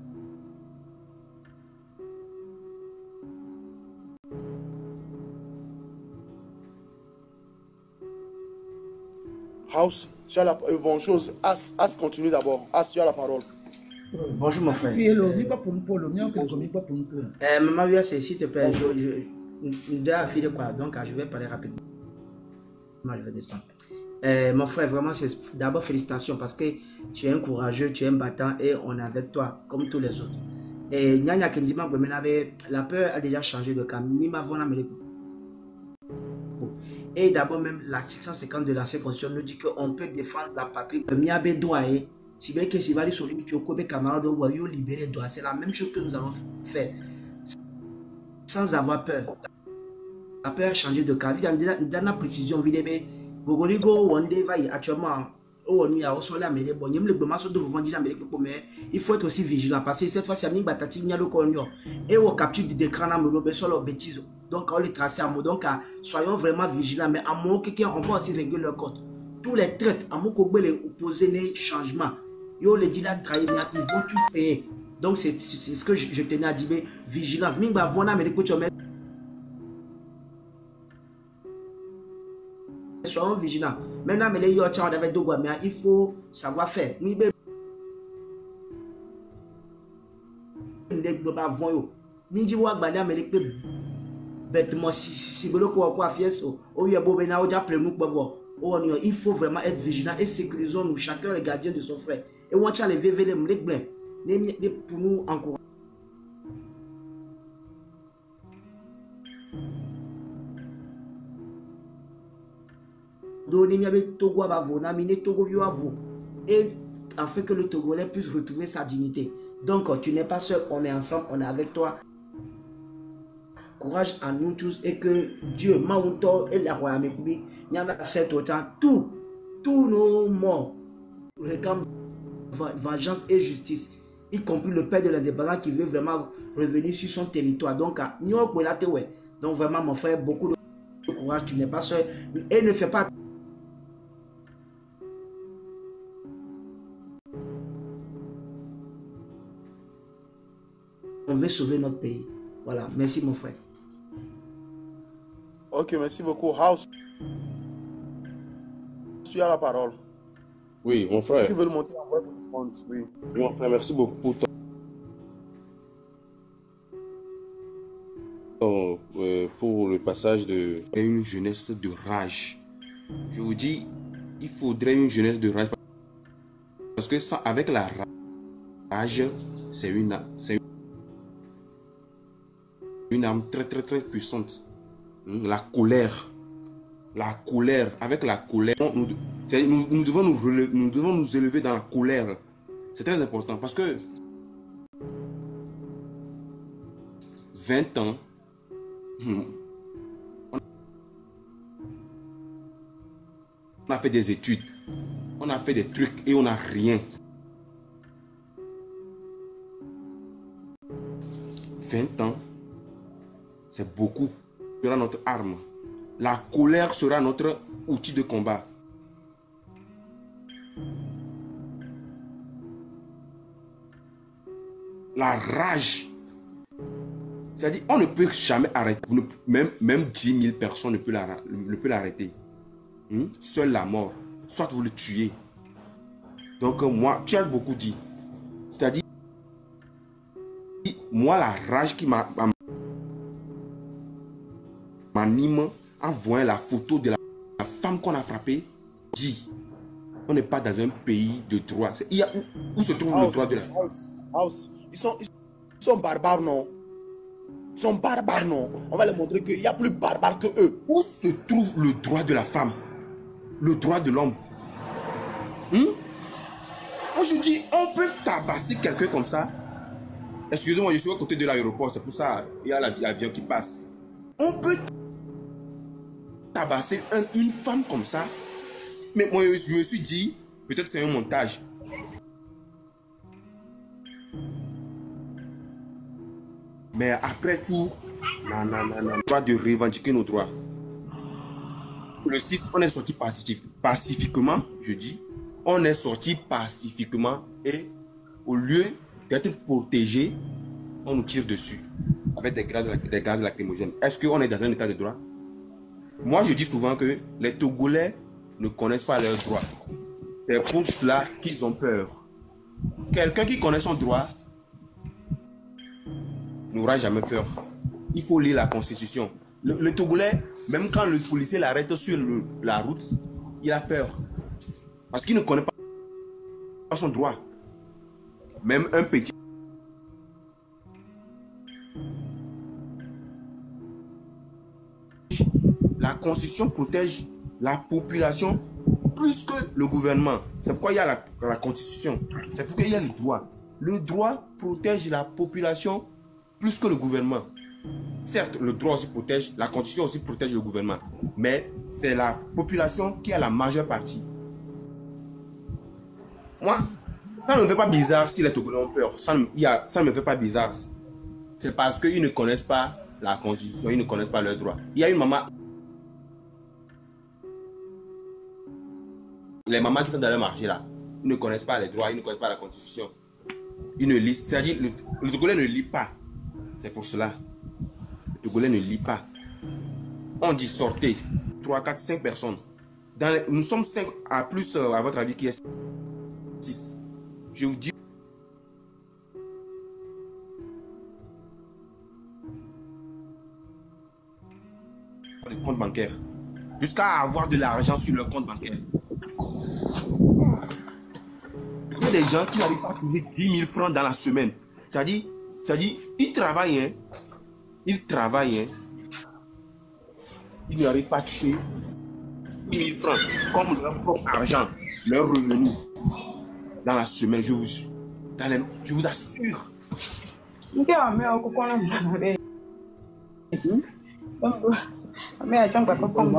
[SPEAKER 2] House, tu as la bonne chose. As continue d'abord. As, tu as la parole.
[SPEAKER 3] Bonjour mon frère. Maman, s'il te plaît, je quoi. Donc, je vais parler rapidement. Je vais descendre. Mon frère, vraiment, c'est d'abord félicitations parce que tu es un courageux, tu es un battant et on est avec toi comme tous les autres. Et Nyanya Kendima, la peur a déjà changé de camp. Et d'abord même l'article 150 de l'ancienne constitution nous dit qu'on peut défendre la patrie. Miabe doit, si bien que si va aller sur lui, puis au Kobe camarade, ou ayo libérer doit. C'est la même chose que nous avons fait. Sans avoir peur. La peur a changé de cas. Dans la précision, vidéo, Gogoligo, one day, actuellement, il faut être aussi vigilant parce que cette fois ci et on capture des crânes bêtises. Donc on les trace à mot. Donc soyons vraiment vigilants, mais à mon quelqu'un on peut aussi régler leur compte. Tous les traites à mon cogbé les opposer les changements. Yo les dit là trahir ils vont tout payer. Donc c'est ce que je tenais à dire, vigilance. Mingba vona mais soyons vigilants. Maintenant, il faut savoir faire. Il faut vraiment être vigilant et sécurisons-nous, chacun est gardien de son frère. Et on tient les VV pour nous encourager. Et afin que le Togolais puisse retrouver sa dignité. Donc tu n'es pas seul, on est ensemble, on est avec toi. Courage à nous tous et que Dieu, Maouto et la royaume, tous nos morts réclament vengeance et justice, y compris le père de l'indépendance qui veut vraiment revenir sur son territoire. Donc vraiment mon frère, beaucoup de courage, tu n'es pas seul et ne fais pas. On veut sauver notre pays. Voilà, merci mon frère.
[SPEAKER 2] Ok, merci beaucoup. House, tu as la parole.
[SPEAKER 5] Oui, mon frère.
[SPEAKER 2] Ceux qui veulent monter en votre réponse, oui.
[SPEAKER 5] Mon frère, merci beaucoup pour le passage de une jeunesse de rage. Je vous dis, il faudrait une jeunesse de rage parce que sans, avec la rage, c'est une arme très puissante. La colère, avec la colère, nous devons nous élever dans la colère. C'est très important parce que 20 ans, on a fait des études, on a fait des trucs et on n'a rien. 20 ans, c'est beaucoup. Sera notre arme. La colère sera notre outil de combat. la rage. C'est-à-dire, on ne peut jamais arrêter. Même 10 000 personnes ne peuvent l'arrêter. Seule la mort. Soit vous le tuez. Donc moi, tu as beaucoup dit. C'est-à-dire, moi, la rage qui m'anime en voyant la photo de la femme qu'on a frappée, dit, on n'est pas dans un pays de droit. Où se trouve le droit de la femme?
[SPEAKER 2] Ils sont barbares, non? Ils sont barbares, non? On va leur montrer qu'il y a plus barbares que eux.
[SPEAKER 5] Où se trouve le droit de la femme? Le droit de l'homme? Moi, je dis, on peut tabasser quelqu'un comme ça. Excusez-moi, je suis à côté de l'aéroport, c'est pour ça il y a l'avion qui passe. On peut tabasser une femme comme ça. Mais moi, je me suis dit, peut-être c'est un montage. Mais après tout, non, droit de revendiquer nos droits. Le 6, on est sorti pacifiquement, je dis. On est sorti pacifiquement et au lieu d'être protégé, on nous tire dessus avec des gaz lacrymogènes. Est-ce qu'on est dans un état de droit? Moi, je dis souvent que les Togolais ne connaissent pas leurs droits. C'est pour cela qu'ils ont peur. Quelqu'un qui connaît son droit n'aura jamais peur. Il faut lire la Constitution. Le Togolais, même quand le policier l'arrête sur la route, il a peur. Parce qu'il ne connaît pas son droit. Même un petit. La Constitution protège la population plus que le gouvernement. C'est pourquoi il y a la Constitution. C'est pourquoi il y a le droit. Le droit protège la population plus que le gouvernement. Certes, le droit aussi protège, la Constitution aussi protège le gouvernement. Mais c'est la population qui a la majeure partie. Moi, ça ne me fait pas bizarre si les Togolais ont peur. Ça ne me fait pas bizarre. C'est parce qu'ils ne connaissent pas la Constitution, ils ne connaissent pas leurs droits. Il y a une maman. Les mamans qui sont dans le marché là, ils ne connaissent pas les droits, ils ne connaissent pas la Constitution. Ils ne lisent. C'est-à-dire, le Togolais ne lit pas. C'est pour cela. Le Togolais ne lit pas. On dit sortez. 3, 4, 5 personnes. Nous sommes 5 à plus, à votre avis, qui est 6. Je vous dis. Les comptes bancaires. Jusqu'à avoir de l'argent sur leur compte bancaire. Il y a des gens qui n'arrivent pas à trouver 10 000 francs dans la semaine. C'est-à-dire, ils travaillent, hein. Ils travaillent, hein. Ils n'arrivent pas à toucher 10 000 francs comme leur propre argent, leur revenu dans la semaine, je vous assure. Moi,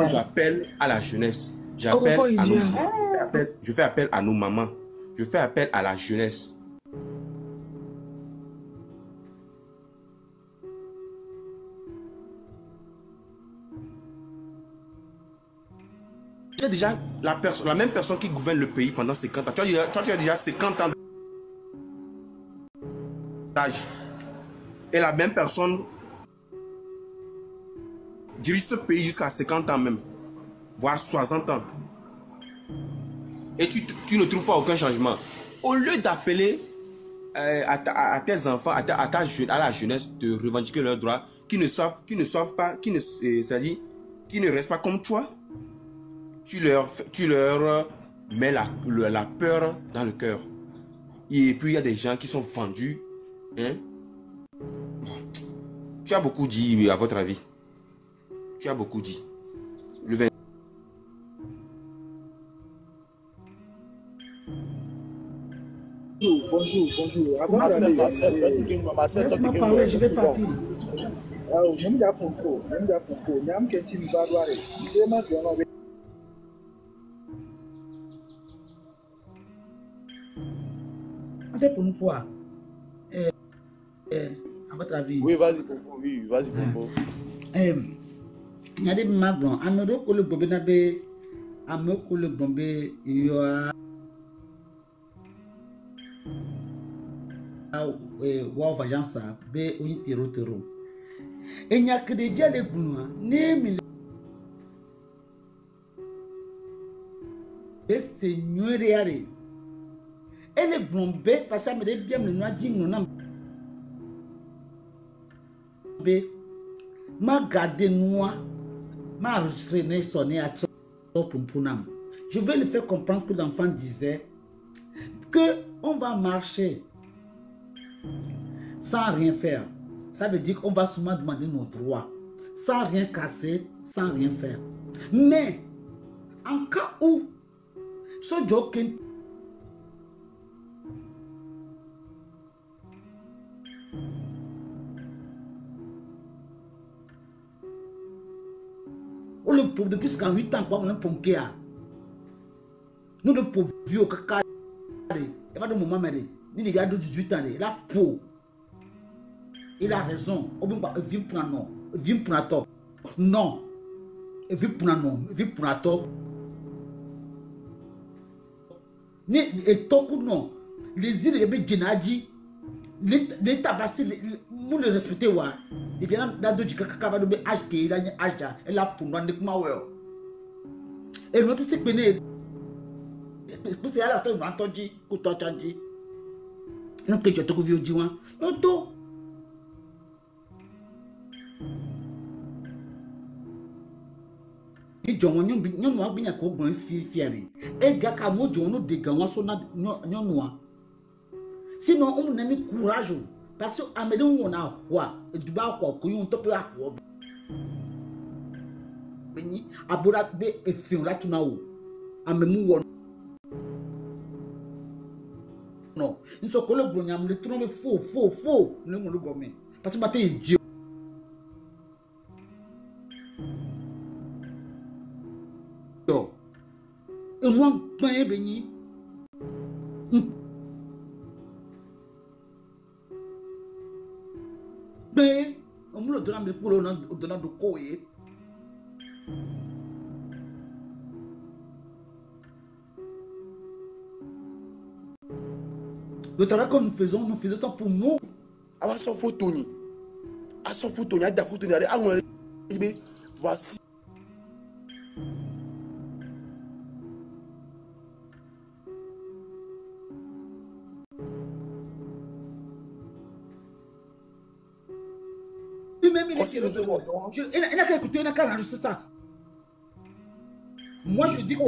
[SPEAKER 5] j'appelle à la jeunesse. Je fais appel à nos mamans. Je fais appel à la jeunesse. Tu as déjà la même personne qui gouverne le pays pendant 50 ans. Tu as déjà 50 ans d'âge. Et la même personne dirige ce pays jusqu'à 50 ans même. Voire 60 ans. Et tu ne trouves pas aucun changement. Au lieu d'appeler à tes enfants, à la jeunesse de revendiquer leurs droits, qui ne savent pas, c'est-à-dire qui ne restent pas comme toi, tu leur mets la peur dans le cœur. Et puis il y a des gens qui sont vendus. Hein? Tu as beaucoup dit, à votre avis. Tu as beaucoup dit.
[SPEAKER 6] Bonjour. Avant
[SPEAKER 3] Laisse-moi parler, je vais partir. Pour nous quoi? À votre avis?
[SPEAKER 2] Oui, vas-y, Pompo. Oui, vas-y, Pompo.
[SPEAKER 3] Il y a des magrons. Amero le bombé nabe. Amero le bombé. wa vajansa be oni tero et nya que de bien les gounois ne mi le seigneur yare et les bombe parce que me de bien me noa ding non be ma garder noa ma enregistrer sonner à Pompunam. Je vais lui faire comprendre que l'enfant disait que on va marcher sans rien faire. Ça veut dire qu'on va seulement demander nos droits, sans rien casser, sans rien faire. Mais en cas où ce joking ou le pauvre depuis qu'en 8 ans, quoi, on a pompier. Nous le pauvre vieux, caca, il va de mon maman, il a 18 ans, il a peau. Il a raison. Il vient pour un non. Il vient pour un tort. Non. Il vient pour un non. Il vient pour un tort. Et tout non. Les îles de Djenadji, les tabassis, nous le respectons. Il vient d'Adji Kakava de HK, il a un Aja, et là pour nous, et notre c'est péné. Parce que là, on a entendu, qu'on t'a entendu. Non, que tu as tout vu au diwan. Non, tout. Et John, nous avons bien qu'on a fier. Et Gaka, moi, John, nous dégagons son noir. Sinon, on a mis courage. Parce que Amédon, on a quoi? Et du bas, quoi, qu'on peut à quoi? Aborat be et fin là, tu n'as où? Amémou, non, ils sont collés pour nous, le trompe faux, nous le gomme. Parce que matin, il dit. Et moi, pas béni. Ben, on me le donne pour le donner de quoi. Le travail que nous faisons ça pour nous.
[SPEAKER 2] À son photo, à son photo, il y a des photos, voici.
[SPEAKER 3] Lui-même, il n'a qu'à écouter, il n'a qu'à enregistrer ça. Moi, je dis que...
[SPEAKER 2] Il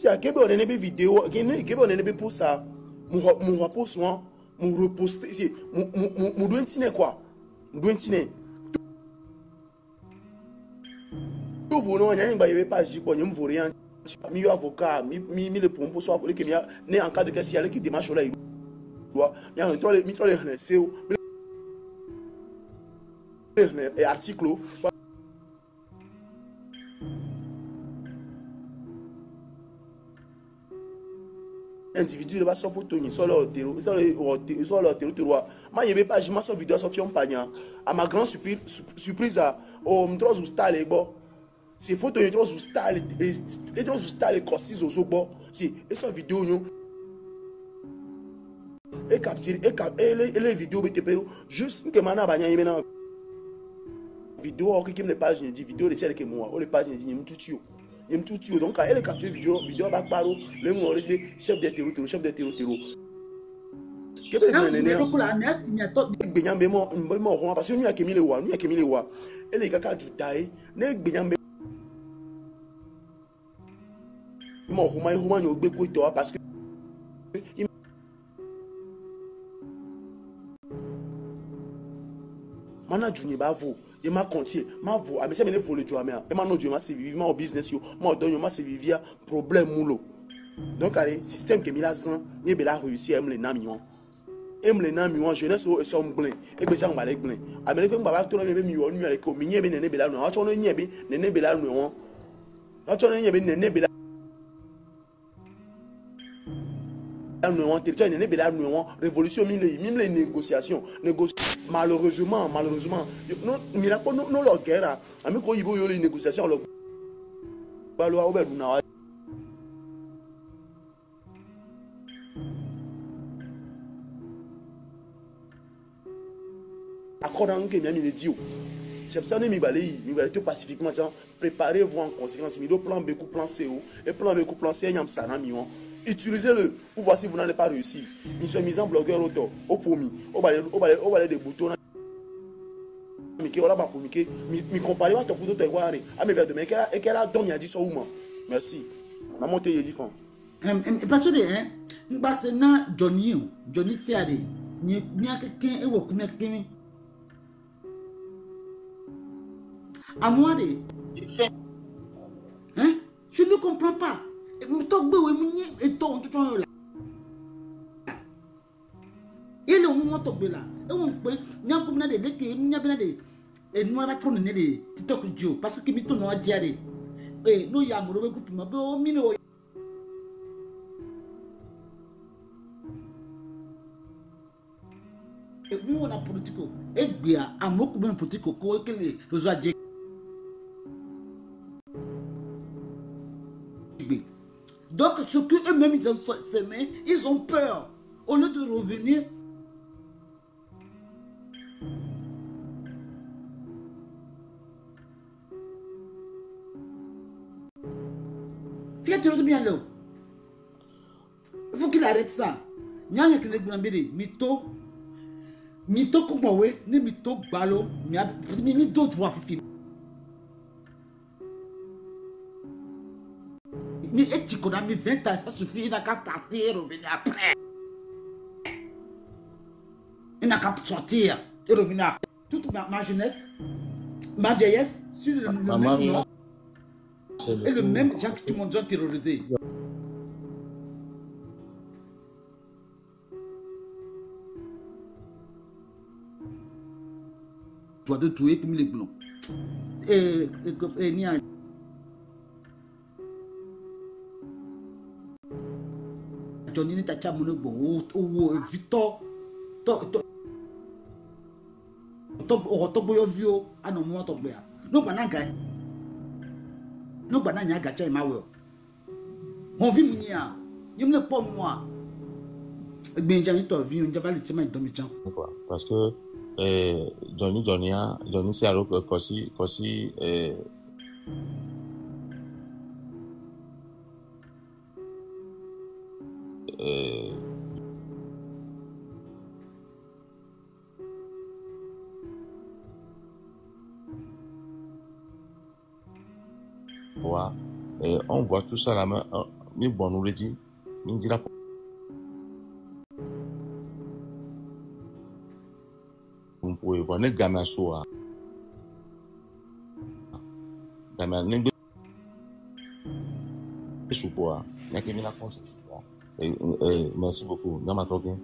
[SPEAKER 2] y a des vidéos, il y a des vidéos pour ça. Mon repose, mon reposter ici. Mon doigt tine quoi? Mon doigt tine. Tout volant, il n'y a pas de pas de rien. Mi avocat, mi le pompe soit pour que né en cas de cas si elle qui démarche là, il y a un toile, mi toile c'est et article. Individu de base photo ni sur leur territoire. Moi, il n'y avait pas, je m'en suis vidéo sur Fiampagna. À ma grande surprise, au m'troz ou style bon. C'est photo de trop ou style et trop ou style corsis au sobo. Si et sur vidéo nous et capture et les vidéos BTP juste que mana banya y maintenant vidéo qui me page ni vidéo de celle que moi ou les pages ni tout tu. Il me tout donc elle capture vidéo va paro le mon chef de terreau que parce que nous a kemi le wa et les kaka du taille ne gbenyambe mo huma ni ogbe ko to parce que mana juni ba vo et ma compter ma vo a me se me le vo le joa me e ma no joa ma se vivre au business yo ma don yo ma se vivre problème moulo donc allez système que mi la zan ni be la réussir em le na mi won jeunesse o so mgblen e gbe jang male gblen amerique ngba to no me mi won mi ale ko mi nye be nene be la no a cho no nye be nene be la no won a cho no nye be nene be la no territoire nene be la no révolution mi le négociation malheureusement non mira ko no lo guerre ami ko yibo yo les négociations lo ba lo obedu na accordant que même il dit. C'est pour ça que nous allons tout pacifiquement préparez-vous en conséquence. Nous plan B, plan C et plan B, plan C, utilisez-le pour voir si vous n'allez pas réussir. Nous sommes mis en blogueur auto, au promis, au balai des boutons. Merci. On a monté les différents.
[SPEAKER 3] Parce que nous passons Johnny Seade, ni quelqu'un et vous quelqu'un. À moi de. Hein? Je ne comprends pas. Il est au moment de là. Et on peut. Il y a un peu de. Et nous avons fait des TikTok vidéo parce que nous avons dit. Et nous avons fait nous on a politique et bien à beaucoup de politique que les oiseaux. Donc ce que eux-mêmes ils ont fait, ils ont peur au lieu de revenir. Faites bien là. Il faut qu'il arrête ça. Il y a un qui est Mito comme ouais, ni mito balo, mi d'autres voix fifi. Mi et tu connais mi 20 ans, ça suffit, il n'a qu'à partir et revenir après. Il n'a qu'à sortir et revenir après. Toute ma jeunesse, ma vieillesse, sur le même nom, et le même gens qui m'ont déjà terrorisé. Toi de tuer comme les blancs. Et n'y a Johnny n'est pas mon bon ou Victor top vieux à nos mois top bien. Non bananga. Non bananga gacha ma we. Mon vie nia. Il me pas moi. Ben j'ai toi vie on va le tema dans mes gens.
[SPEAKER 7] Parce que Johnny c'est alors que aussi on voit tout ça la main mais bon nous le dit il dira on peut voir les gamins soa gamin n'engage sous quoi n'a que la constitution merci beaucoup dans ma token.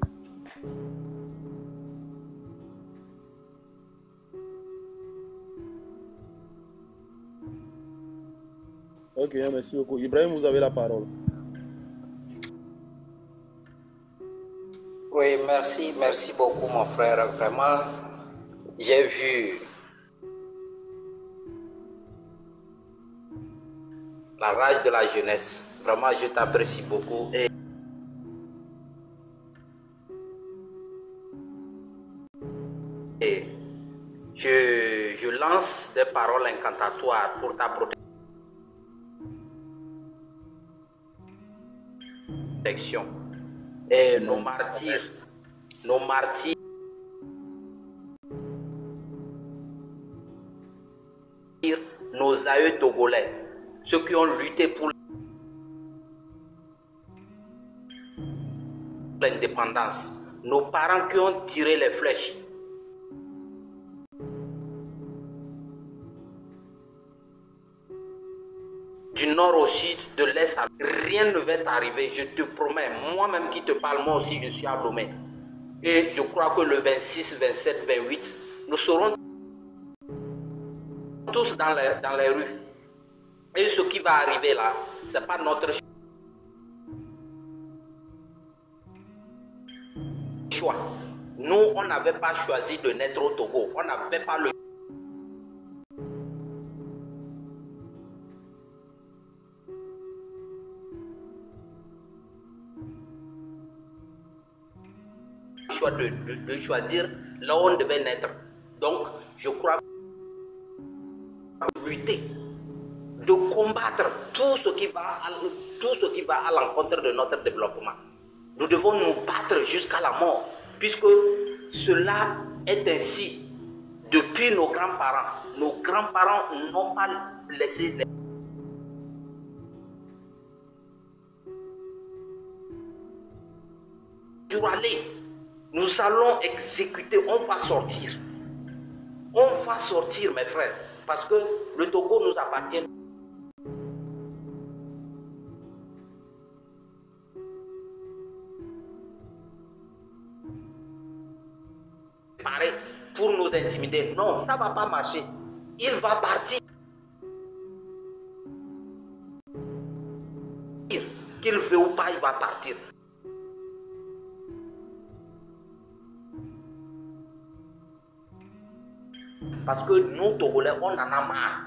[SPEAKER 2] Ok, merci beaucoup. Ibrahim, vous avez la parole.
[SPEAKER 8] Oui, merci beaucoup mon frère. Vraiment, j'ai vu la rage de la jeunesse. Vraiment, je t'apprécie beaucoup. Et je lance des paroles incantatoires pour ta protection. Et nos martyrs, nos aïeux togolais, ceux qui ont lutté pour l'indépendance, nos parents qui ont tiré les flèches. Du nord au sud, de l'est à l'ouest, rien ne va t'arriver, je te promets. Moi-même qui te parle, moi aussi je suis à Lomé. Et je crois que le 26, 27, 28, nous serons tous dans les rues. Et ce qui va arriver là, ce n'est pas notre choix. Nous, on n'avait pas choisi de naître au Togo. On n'avait pas le choix de choisir là où on devait naître. Donc, je crois lutter, de combattre tout ce qui va à l'encontre de notre développement. Nous devons nous battre jusqu'à la mort, puisque cela est ainsi depuis nos grands-parents. Nos grands-parents n'ont pas laissé les nous allons exécuter, on va sortir. On va sortir, mes frères, parce que le Togo nous appartient. Pareil, pour nous intimider. Non, ça ne va pas marcher. Il va partir. Qu'il veut ou pas, il va partir. Parce que nous, Togolais, on en a marre.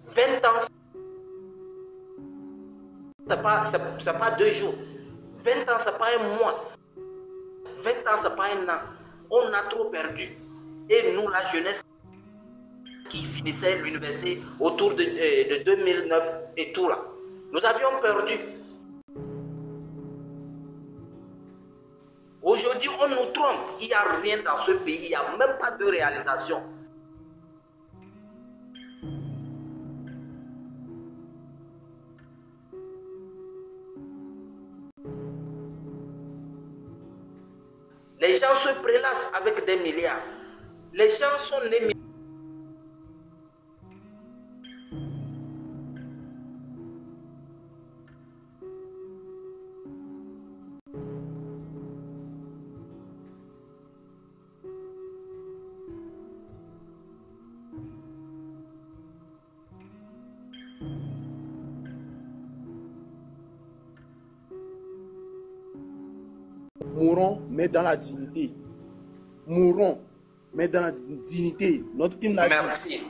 [SPEAKER 8] 20 ans, ce n'est pas 2 jours. 20 ans, ce n'est pas un mois. 20 ans, ce n'est pas un an. On a trop perdu. Et nous, la jeunesse qui finissait l'université autour de 2009 et tout là, nous avions perdu. Aujourd'hui, on nous trompe. Il n'y a rien dans ce pays. Il n'y a même pas de réalisation. Les gens se prélassent avec des milliards. Les gens sont nés.
[SPEAKER 2] Mourons, mais dans la dignité. Mourons, mais dans la dignité. Notre team l'a dit.
[SPEAKER 8] Merci.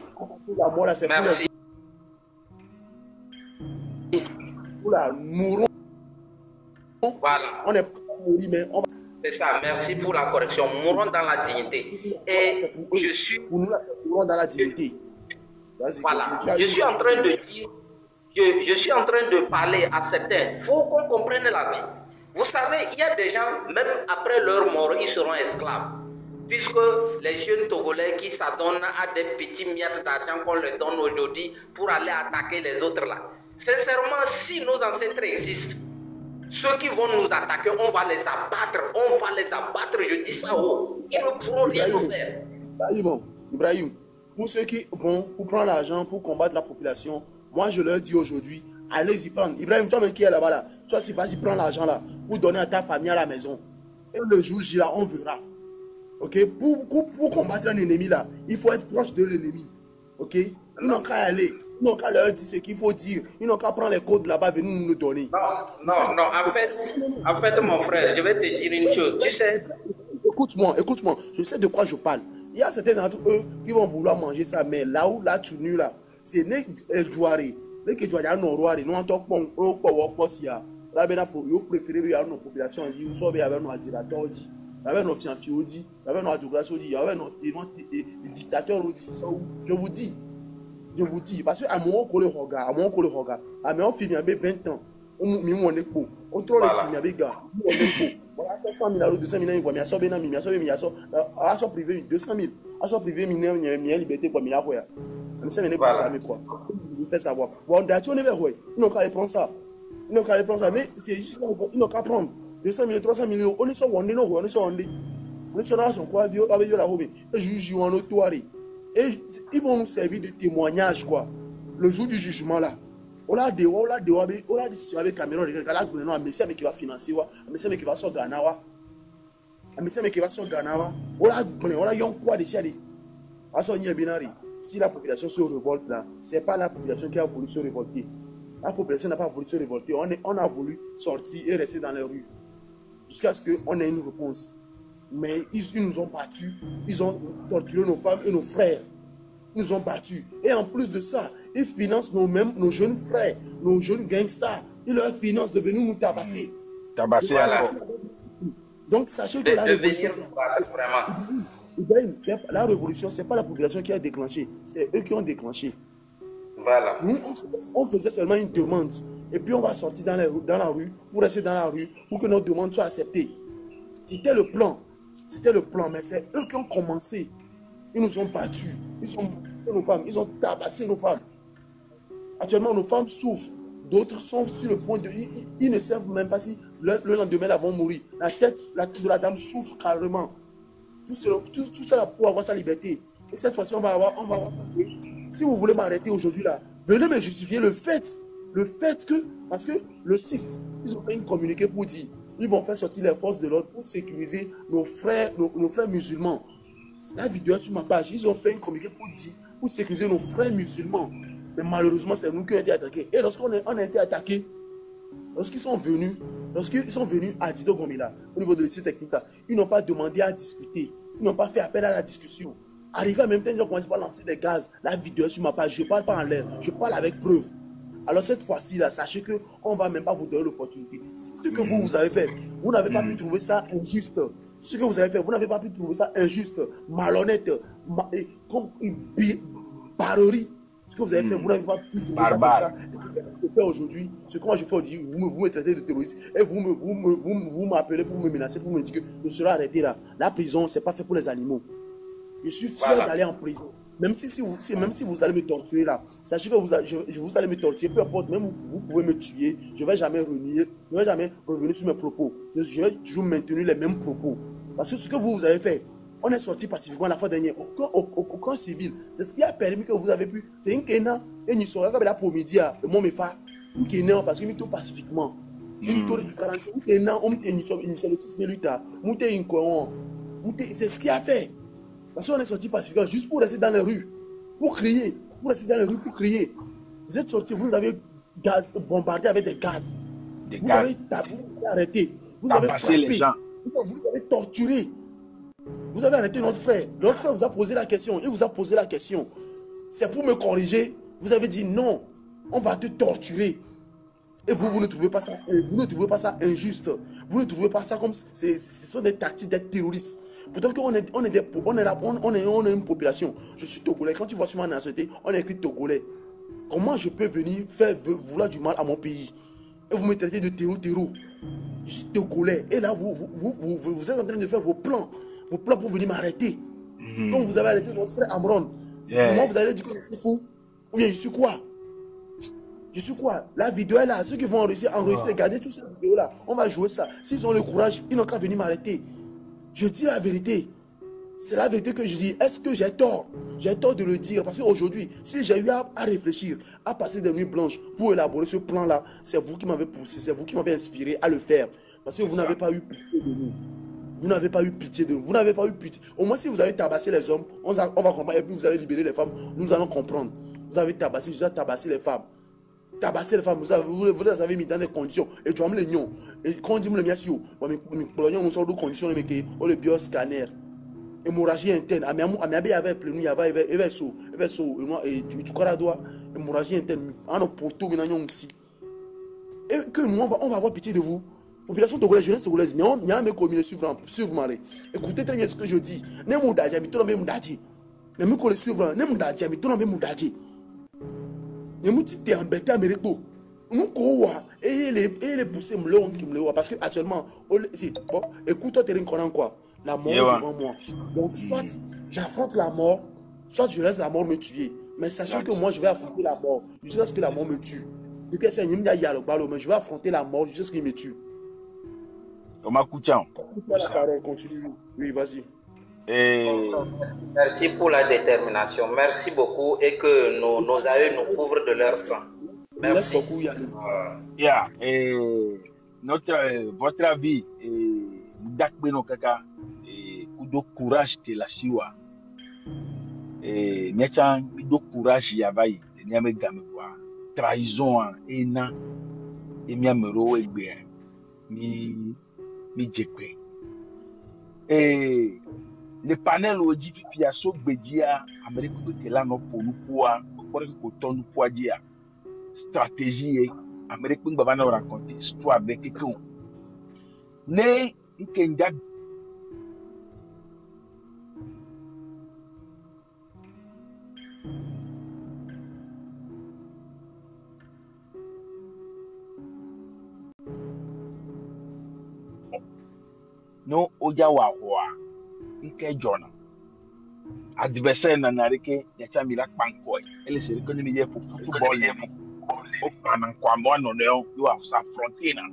[SPEAKER 2] La mort, là, c'est
[SPEAKER 8] merci.
[SPEAKER 2] Pour la mourons.
[SPEAKER 8] Voilà.
[SPEAKER 2] On est pas mourir, mais on va.
[SPEAKER 8] C'est ça, merci pour la correction. Mourons dans la dignité. Et je suis.
[SPEAKER 2] Pour nous, là, c'est mourons dans la dignité.
[SPEAKER 8] Voilà. Je suis en train de dire. Je suis en train de parler à certains. Il faut qu'on comprenne la vie. Vous savez, il y a des gens, même après leur mort, ils seront esclaves. Puisque les jeunes Togolais qui s'adonnent à des petits miettes d'argent qu'on leur donne aujourd'hui pour aller attaquer les autres là. Sincèrement, si nos ancêtres existent, ceux qui vont nous attaquer, on va les abattre. On va les abattre, je dis ça haut. Ils ne pourront rien nous faire.
[SPEAKER 2] Ibrahim, pour ceux qui vont pour prendre l'argent, pour combattre la population, moi je leur dis aujourd'hui, allez-y prendre. Ibrahim, toi même qui est là-bas, là, toi si vas-y prendre l'argent là, pour donner à ta famille à la maison. Et le jour J là, on verra. Ok? Pour combattre un ennemi là, il faut être proche de l'ennemi. Ok? Ils n'ont qu'à aller. Ils n'ont qu'à leur dire ce qu'il faut dire. Ils n'ont qu'à prendre les codes là-bas, venir nous le donner.
[SPEAKER 8] Non. En fait, mon frère, je vais te dire une chose. Tu sais.
[SPEAKER 2] Écoute-moi. Je sais de quoi je parle. Il y a certains d'entre eux qui vont vouloir manger ça, mais là où la tenue là, c'est les jouarés. Les qui jouent à nos rois, nous en tant que là, ben yo préféré y avoir nos populations dit nous sommes avec nos adjurateurs dit avec nos fianfios dit avec nos adjurations dit avec nos dictateurs dit je vous dis parce que à mon collègue à mon film avait 20 ans on est beau on trouve les films avec gars on est beau voilà 500 000 200 000 il a sorti à son privé 200 000 à son privé mineur liberté quoi milliard quoi mais ça n'est pas quoi il fait savoir bon d'ailleurs on est vers ouais ils n'ont qu'à prendre ça. Ils n'ont qu'à prendre ça, mais c'est juste ils n'ont qu'à prendre 200 000, 300 000 on est sur Wandé, on est sur Wandé. On est sur la son quoi, avec la hobby. Et juge en autoiré. Et ils vont nous servir de témoignage, quoi. Le jour du jugement, là. On a des avec caméra, un médecin qui va financer, un médecin qui va sortir Ghana, un médecin qui va sortir Ghana. On a yon quoi de chiali. Si la population se révolte, là, ce n'est pas la population qui a voulu se révolter. La population n'a pas voulu se révolter. On a voulu sortir et rester dans les rues. Jusqu'à ce qu'on ait une réponse. Mais ils nous ont battus. Ils ont torturé nos femmes et nos frères. Ils nous ont battus. Et en plus de ça, ils financent nos jeunes frères, nos jeunes gangsters. Ils leur financent de venir nous tabasser.
[SPEAKER 5] Tabasser alors.
[SPEAKER 2] Donc sachez que la révolution... La révolution, ce n'est pas la population qui a déclenché, c'est eux qui ont déclenché.
[SPEAKER 8] Voilà.
[SPEAKER 2] Nous, on faisait seulement une demande. Et puis on va sortir dans la rue, pour rester dans la rue, pour que notre demande soit acceptée. C'était le plan. Mais c'est eux qui ont commencé. Ils nous ont battus. Ils ont battu nos femmes. Ils ont tabassé nos femmes. Actuellement, nos femmes souffrent. D'autres sont sur le point de... Ils ne savent même pas si le lendemain, elles vont mourir. La tête de la dame souffre carrément. Tout ça pour avoir sa liberté. Et cette fois-ci, on va avoir... Si vous voulez m'arrêter aujourd'hui, là, venez me justifier le fait que... Parce que le 6, ils ont fait une communiqué pour dire... Ils vont faire sortir les forces de l'ordre pour sécuriser nos frères musulmans. La vidéo sur ma page, ils ont fait une communiqué pour sécuriser nos frères musulmans. Mais malheureusement, c'est nous qui avons été attaqués. Et lorsqu'on a été attaqués, lorsqu'ils sont venus à Dido Gomila, au niveau de l'essai technique, ils n'ont pas demandé à discuter. Ils n'ont pas fait appel à la discussion. Arrivé en même temps, ils ont commencé par lancer des gaz. La vidéo sur ma page, je ne parle pas en l'air, je parle avec preuve. Alors cette fois-ci, là, sachez qu'on ne va même pas vous donner l'opportunité. Ce que vous avez fait, vous n'avez pas pu trouver ça injuste. Ce que vous avez fait, vous n'avez pas pu trouver ça injuste, malhonnête, comme une barrerie. Ce que vous avez fait, vous n'avez pas pu trouver ça comme ça. Ce que je fais aujourd'hui, ce que moi je fais aujourd'hui, vous me traitez de terroriste et vous m'appelez pour me menacer, pour me dire que je serai arrêté là. La prison, ce n'est pas fait pour les animaux. Je suis fier d'aller en prison. Même si vous allez me torturer là, sachez que vous allez me torturer, peu importe, même vous pouvez me tuer, je ne vais jamais revenir sur mes propos. Je vais toujours maintenir les mêmes propos. Parce que ce que vous avez fait, on est sorti pacifiquement la fois dernière, aucun civil. C'est ce qui a permis que vous avez pu. C'est une kena, et nous sommes là pour midi, le mot me fait. Une kena, parce que nous sommes pacifiquement. Une tour du 40, une kena, nous sommes le 6 minutes, c'est ce qui a fait. Parce qu'on est sorti pacifiquement juste pour rester dans les rues, pour crier, Vous êtes sortis, vous avez bombardé avec des gaz. Vous avez arrêté, vous avez frappé, les gens. Vous avez torturé. Vous avez arrêté notre frère. Notre frère vous a posé la question. Il vous a posé la question. C'est pour me corriger. Vous avez dit non, on va te torturer. Et vous ne trouvez pas ça, injuste. Vous ne trouvez pas ça comme ce sont des tactiques des terroristes. Pourtant qu'on est une population. Je suis togolais. Quand tu vois sur ma nationalité, on est écrit togolais. Comment je peux venir vouloir du mal à mon pays? Et vous me traitez de terreau. Je suis togolais. Et là, vous êtes en train de faire vos plans pour venir m'arrêter. Donc vous avez arrêté notre frère Amron. Moi, vous allez dire que je suis fou. Ou bien je suis quoi? La vidéo est là. Ceux qui vont enregistrer, regardez toutes ces vidéos-là. On va jouer ça. S'ils ont le courage, ils n'ont qu'à venir m'arrêter. Je dis la vérité. C'est la vérité que je dis. Est-ce que j'ai tort? J'ai tort de le dire. Parce qu'aujourd'hui, si j'ai eu à réfléchir, à passer des nuits blanches pour élaborer ce plan-là, c'est vous qui m'avez poussé, c'est vous qui m'avez inspiré à le faire. Parce que vous n'avez pas eu pitié de nous. Vous n'avez pas eu pitié de nous. Vous n'avez pas eu pitié. Au moins, si vous avez tabassé les hommes, on va comprendre. Et puis vous avez libéré les femmes, nous allons comprendre. Vous avez tabassé les femmes. Tabasser les femmes, vous les avez mis dans des conditions. Et tu as mis les nions. Et quand on dit le mien, on sort de conditions, on le bioscanner. Hémorragie interne. Il y avait plein, il y avait saut. Et tu crois doigt. Hémorragie interne. On a pour tout, maintenant aussi. Et que nous, on va avoir pitié de vous. Population togolaise, jeunesse togolaise, mais on y a mes communes suivre. Écoutez très bien ce que je dis. Ne moudaji, mais tout le monde moudaji. Mais nous, qu'on le suivre, ne moudaji, mais tout le monde moudaji. Et nous, tu t'es embêté à mes nous, et les pousser, parce que actuellement, écoute-toi, tu es quoi? La mort est devant moi. Donc, soit j'affronte la mort, soit je laisse la mort me tuer. Mais sachez que moi, je vais affronter la mort jusqu'à ce que la mort me tue. Mais je vais affronter la mort jusqu'à ce qu'il me tue.
[SPEAKER 9] Thomas Koutian.
[SPEAKER 2] La parole continue. Oui, vas-y.
[SPEAKER 8] Merci pour la détermination. Merci beaucoup et que nos aïeux nous couvrent de leur sang. Merci.
[SPEAKER 9] Votre avis, de courage de la Siwa. De courage, Yavaï, trahison, Ena, et Miamero, et Midjekwe. Et le panel au DVP a Bedia, Amérique de là, non pour nous pouvoir, pour nous pouvoir dire stratégie, Amérique de va nous raconter histoire avec tout. no oja wa hoa nke jona adversaire na narike ya cha mira pankoi ele se ko ni ye football o pana kwa mo no ne yo sa frontier na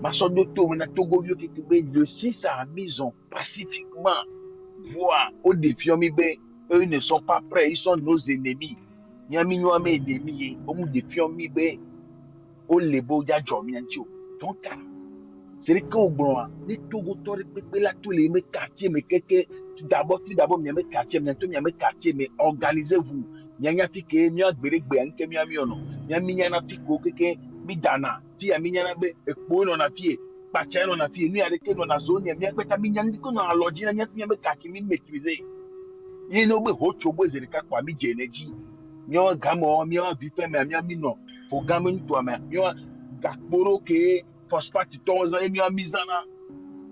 [SPEAKER 9] maso do to na Togo yo ke le 6 a maison pacifiquement voir au défi mi be eux ne sont pas prêts, ils sont nos ennemis nyami nywa me ennemis o mu défi mi be o lebo ja jo mi anti o donc c'est que au bon les Togo tori pepe la tous les quartiers mais quelque d'abord mi me quartier mais to mi me quartier mais organisez-vous nyanya fike mi agbere gbe anke mi ami ono nyami nyana fiko keke mi dana ti ami nyana be ekpo no na fie pacha no na fie ni areke no na zone mi akpeta mi nyana ko na aloji na nyami me quartier mi maîtriser ye no be hocho bo zerika kwa mi jeneji nyo gamo mi o vi fe mi ami no fo gamo ni to ma mi o gakporo ke phosphate tonzo mi ami zana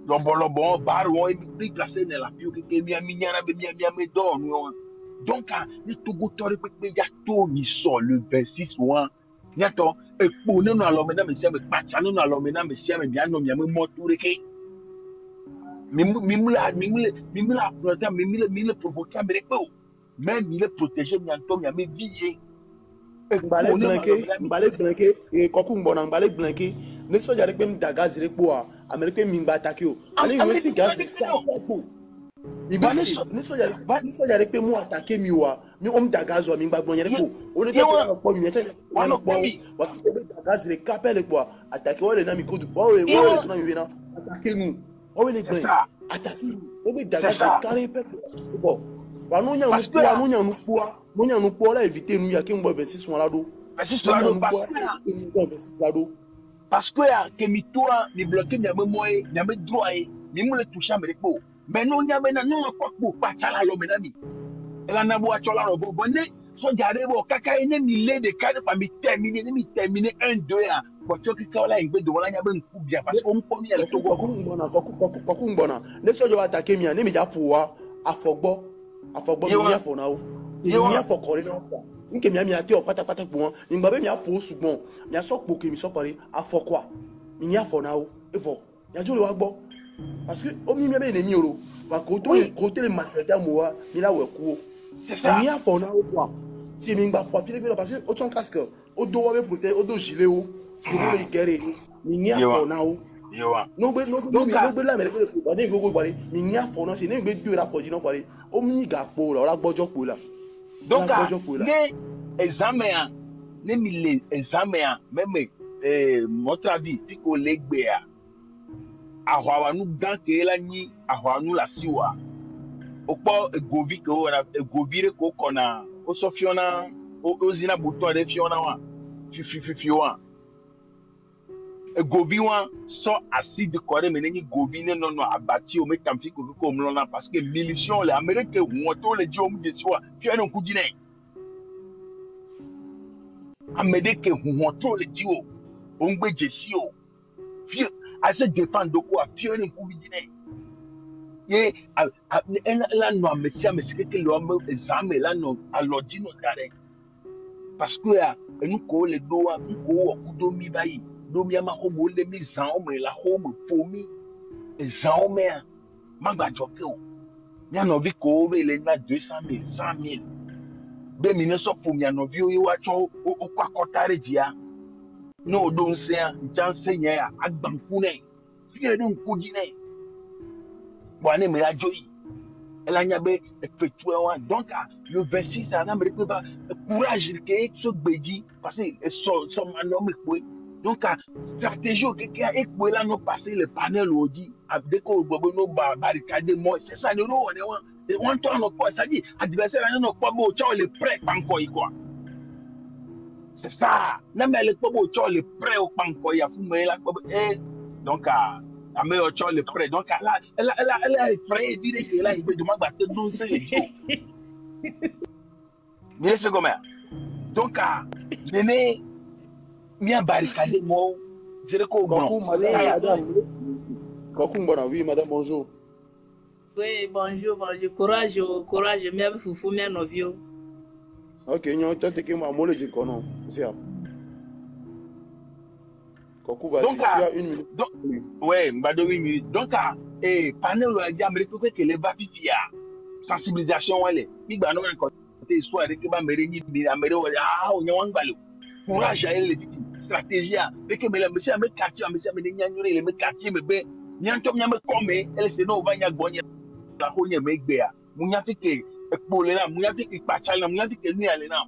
[SPEAKER 9] lombo bar wo mi place ne la fio ke mi ami nyana be mi ami do no donc les Togo tori pepe ya to ni so le 26 juin nyato ekpo nenu alomena mesia me pacha nenu alomena mesia me biano mi ame motureke mimula protéger mimile provoquer mereko même il est protégé nyanto mi ame vie
[SPEAKER 2] mbale blanke e koku mbona mbale blanke ne so jare pe mdaga zire po a amerique mi ngba attaquer o ani we si gas ibisi ni so jare pe mu attaquer mi wa mi o mdaga zo mi ngba gbon yere po o le to po mi yete wa no po wa ki be daga zire kapele po attaquer o le na mi ko du o le to na mi na attaquer mu o le gbon attaquer o be daga zire carré pe po wa no nya nu po la éviter nous ya ki ngbo 26 mois la do 26 la do
[SPEAKER 9] parce que que mi toi mi bloquer mi moy mi droit ni mo le toucher americo mais non nya na no ko pa chala lo me na mi ela na bo achola ro bo bonne so jare bo kaka ene mi le de kare pa mi terminer 1 2 ya bo to ki ka la ngbe do wala nya be nku bia parce que on ko mi ele to go
[SPEAKER 2] ko mbona ne so jo attaquer mi ni mi ja pouwa afogbo mi ya fo na o mi ya fo kore na o nke mi ati o patapata gbo ni ngba be mi apo sugbon mi aso po ke mi so pare afokwa mi ya fo na o efo ya jo le wa gbo parce que o mi be ne mi oro wa ko to le maltraiter mo wa mi la we ku o mi ya fo na o kwa si mi ngba po file parce que o ton casque o do wa be protéger o do gilet o si mo le gere mi ya fo na o no be la mere ko ba ni gogo pare mi ya fo na si ni gbe du ra po ji no pare o mi ga po la gbojo po la
[SPEAKER 9] donc les examens les mille examens même notre avis ti ko le gbe a ahwa nu gan ke la ni ahwa nu la siwa opo govi ko na govire ko kona o sofiona o zina buto de fiona wa fi wa govi wa so acide kore meneni govi ne no abati o metamfi ko mlona parce que milition les américains won to le di o mu jesiwa fi eno ku jine américains won to le di o ngbe jesi o fi a se défendre ko a fi eno ku jine ye la no amesia mesikete lo am examen la no alodino dare parce que enu ko le do a ko ku do mi bayi domi ama ko mo le mi zan o me la ko mo pomi zan o me ma gba joke o nya no vi ko be le na 200,000 100,000 be mi ne so pomi ano vi o yi wa cho o kwa kotare dia no do nse a njanse nya ya agbanku ne fi e dun ku ji ne bo ne mi la joyi ela nya be efetu e wa donc le 26 ça na me ba courage ke so gbeji parce que so ma no me pe donc stratégie qui a écoué là nous passer le panel audi avec ko gbogbo no barricade mo c'est ça no on tourne no quoi ça dit adversaire no quoi bo cha le prêt panko yi quoi c'est ça na me le ko bo cha le prêt au panko ya fu me la donc a me o cha le prêt donc là elle effrayé dit que là il peut demander battre non c'est mais c'est comment donc nene bien barricade moi je le comprends
[SPEAKER 2] madame oui madame bonjour
[SPEAKER 10] oui bonjour courage bien foufou bien novio
[SPEAKER 2] ok nyo tante ke ma mole di kono c'est ça Kokou vas-y tu as 1 minute
[SPEAKER 9] ouais m'ba 2 minutes donc Et panel le dit Amérique que les va vivre sensibilisation elle. Il va nous raconter histoire que ba Amérique ni Amérique ah on y a un balo. Courage à elle les stratégie et que mais monsieur Amérique quartier monsieur Amérique nyanyore les quartier mais ben nyantom nyame comme elle c'est non va nya bonye la ko nya megbe munya fi ke epole na munya fi ke pachal na munya fi ke nu ale na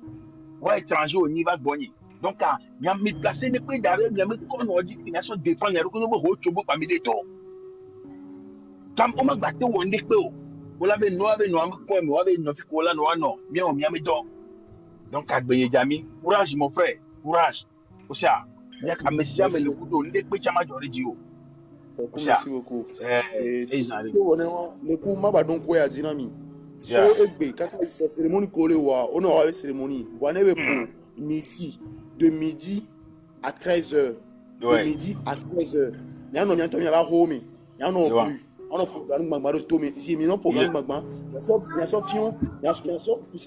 [SPEAKER 9] wa étranger on y va bonye. Donc, il y a mis placé des prix d'arrêt, il y a mis comme on dit, il y a son défense, il y a beaucoup de choses parmi les taux. Quand on m'a battu, on dit que vous avez noir, vous avez noir, vous avez noir, non, bien on m'y a mis donc. Donc, à Benjamin, courage, mon frère, courage. Au ça, il y a qu'à Messia, mais le couteau, il est petit à majorité.
[SPEAKER 2] Merci beaucoup. Le coup, ma donc, quoi, à dynamique. So, Egbe, quand il y a cérémonie collée, on aura une cérémonie. On a midi. De midi à 13h. De midi à 13h. Il y a un homme qui va home. Il y a un homme plus. On a programme magma de tomber. Ici, mais non programme magma. C'est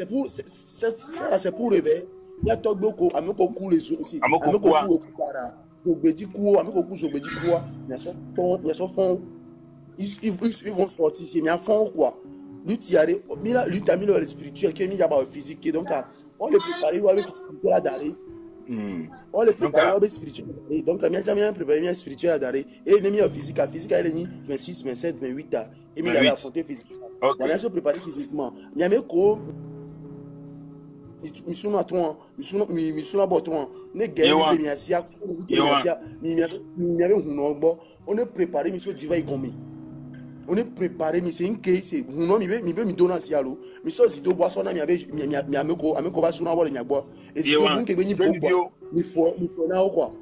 [SPEAKER 2] pour ça, c'est pour réveiller. Il y a tout beaucoup. Avec beaucoup les autres aussi. Avec beaucoup para. Zobedi quoi. Avec beaucoup zobedi quoi. Il y a son fond. Ils vont sortir. Il y a un fond quoi. Lui, tu as mis le spirituel qui est mis à la physique. Donc, on les prépare. Il va avec le spirituel à d'aller. On les prépare avec spirituel. Donc, il y a préparé un spirituel à d'aller. Et il y a physique. La physique, elle est 26, 27, 28 ans. Et il y a affronté physiquement. Il y a préparé physiquement. Il y a même quoi. Ils sont à toi. Ils sont à toi. Les gars, on est préparé. Ils sont divers comme on est préparé, mais c'est une case. Non, mais me donne un cialo. Mais ça, si tu bois son ami avec va sur la bois. Et si tu veux venir pour il faut na quoi.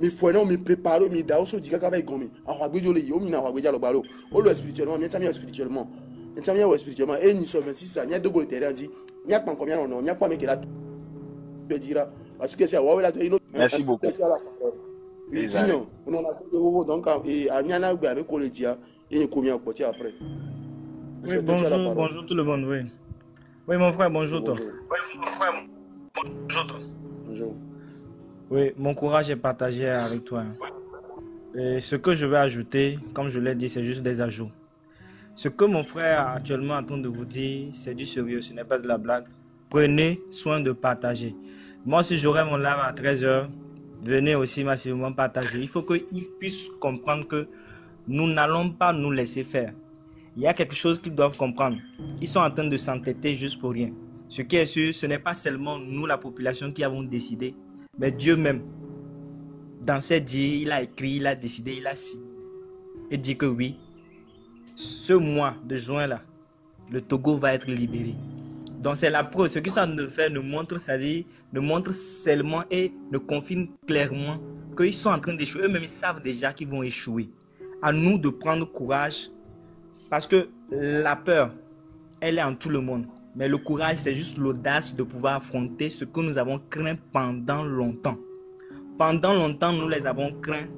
[SPEAKER 2] Mais faut non, me préparer, mais d'ailleurs, so diga avec gomi. En roi bidjo le yo, mina roi bidjo le balo. O le spirituellement, mais tamia spirituellement. Et tamia spirituellement. Et nous sommes 26 ans, il y a deux gros terrain dit. Il y a pas combien non, il y a pas mais que là te dira parce que c'est ouais là merci beaucoup. Oui, Tignon, on a donc et Amiana avec Colédia et combien côté après.
[SPEAKER 11] Oui, bonjour tout le monde, oui. Oui, mon frère, bonjour toi. Oui, mon frère, bonjour toi. Bonjour. Oui, mon courage est partagé avec toi. Et ce que je vais ajouter, comme je l'ai dit, c'est juste des ajouts. Ce que mon frère est actuellement en train de vous dire, c'est du sérieux, ce n'est pas de la blague. Prenez soin de partager. Moi, si j'aurai mon live à 13h, venez aussi massivement partager. Il faut qu'ils puissent comprendre que nous n'allons pas nous laisser faire. Il y a quelque chose qu'ils doivent comprendre. Ils sont en train de s'entêter juste pour rien. Ce qui est sûr, ce n'est pas seulement nous, la population, qui avons décidé, mais Dieu même. Dans ses dires, il a écrit, il a décidé, il a signé. Et dit que oui, ce mois de juin-là, le Togo va être libéré. Donc c'est la preuve. Ce qu'ils sont en train de faire nous montre, c'est-à-dire, nous montre seulement et nous confirme clairement qu'ils sont en train d'échouer. Eux-mêmes, ils savent déjà qu'ils vont échouer. À nous de prendre courage. Parce que la peur, elle est en tout le monde. Mais le courage, c'est juste l'audace de pouvoir affronter ce que nous avons craint pendant longtemps. Pendant longtemps, nous les avons craints.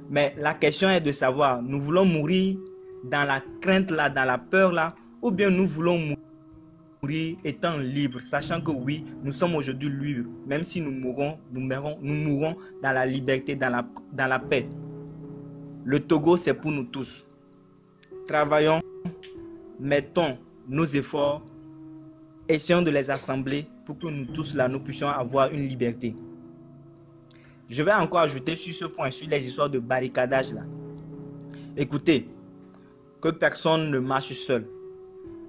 [SPEAKER 11] Mais la question est de savoir, nous voulons mourir dans la crainte là, dans la peur là, ou bien nous voulons mourir étant libres, sachant que oui, nous sommes aujourd'hui libres. Même si nous mourrons dans la liberté, dans la paix. Le Togo, c'est pour nous tous. Travaillons, mettons nos efforts, essayons de les assembler pour que nous tous là, nous puissions avoir une liberté. Je vais encore ajouter sur ce point, sur les histoires de barricadage là. Écoutez, que personne ne marche seul.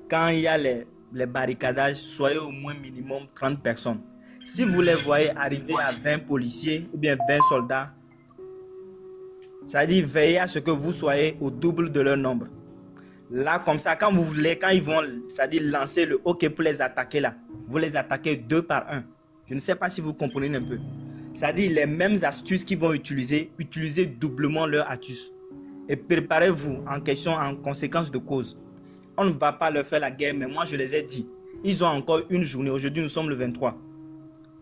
[SPEAKER 11] Quand il y a les barricadages, soyez au moins minimum 30 personnes. Si vous les voyez arriver à 20 policiers ou bien 20 soldats, ça dit veillez à ce que vous soyez au double de leur nombre. Là, comme ça, quand ils vont, c'est-à-dire lancer le hockey pour les attaquer là, vous les attaquez 2 par 1. Je ne sais pas si vous comprenez un peu. C'est-à-dire les mêmes astuces qu'ils vont utiliser, utilisez doublement leur astuce. Et préparez-vous en conséquence de cause. On ne va pas leur faire la guerre, mais moi je les ai dit. Ils ont encore une journée. Aujourd'hui, nous sommes le 23.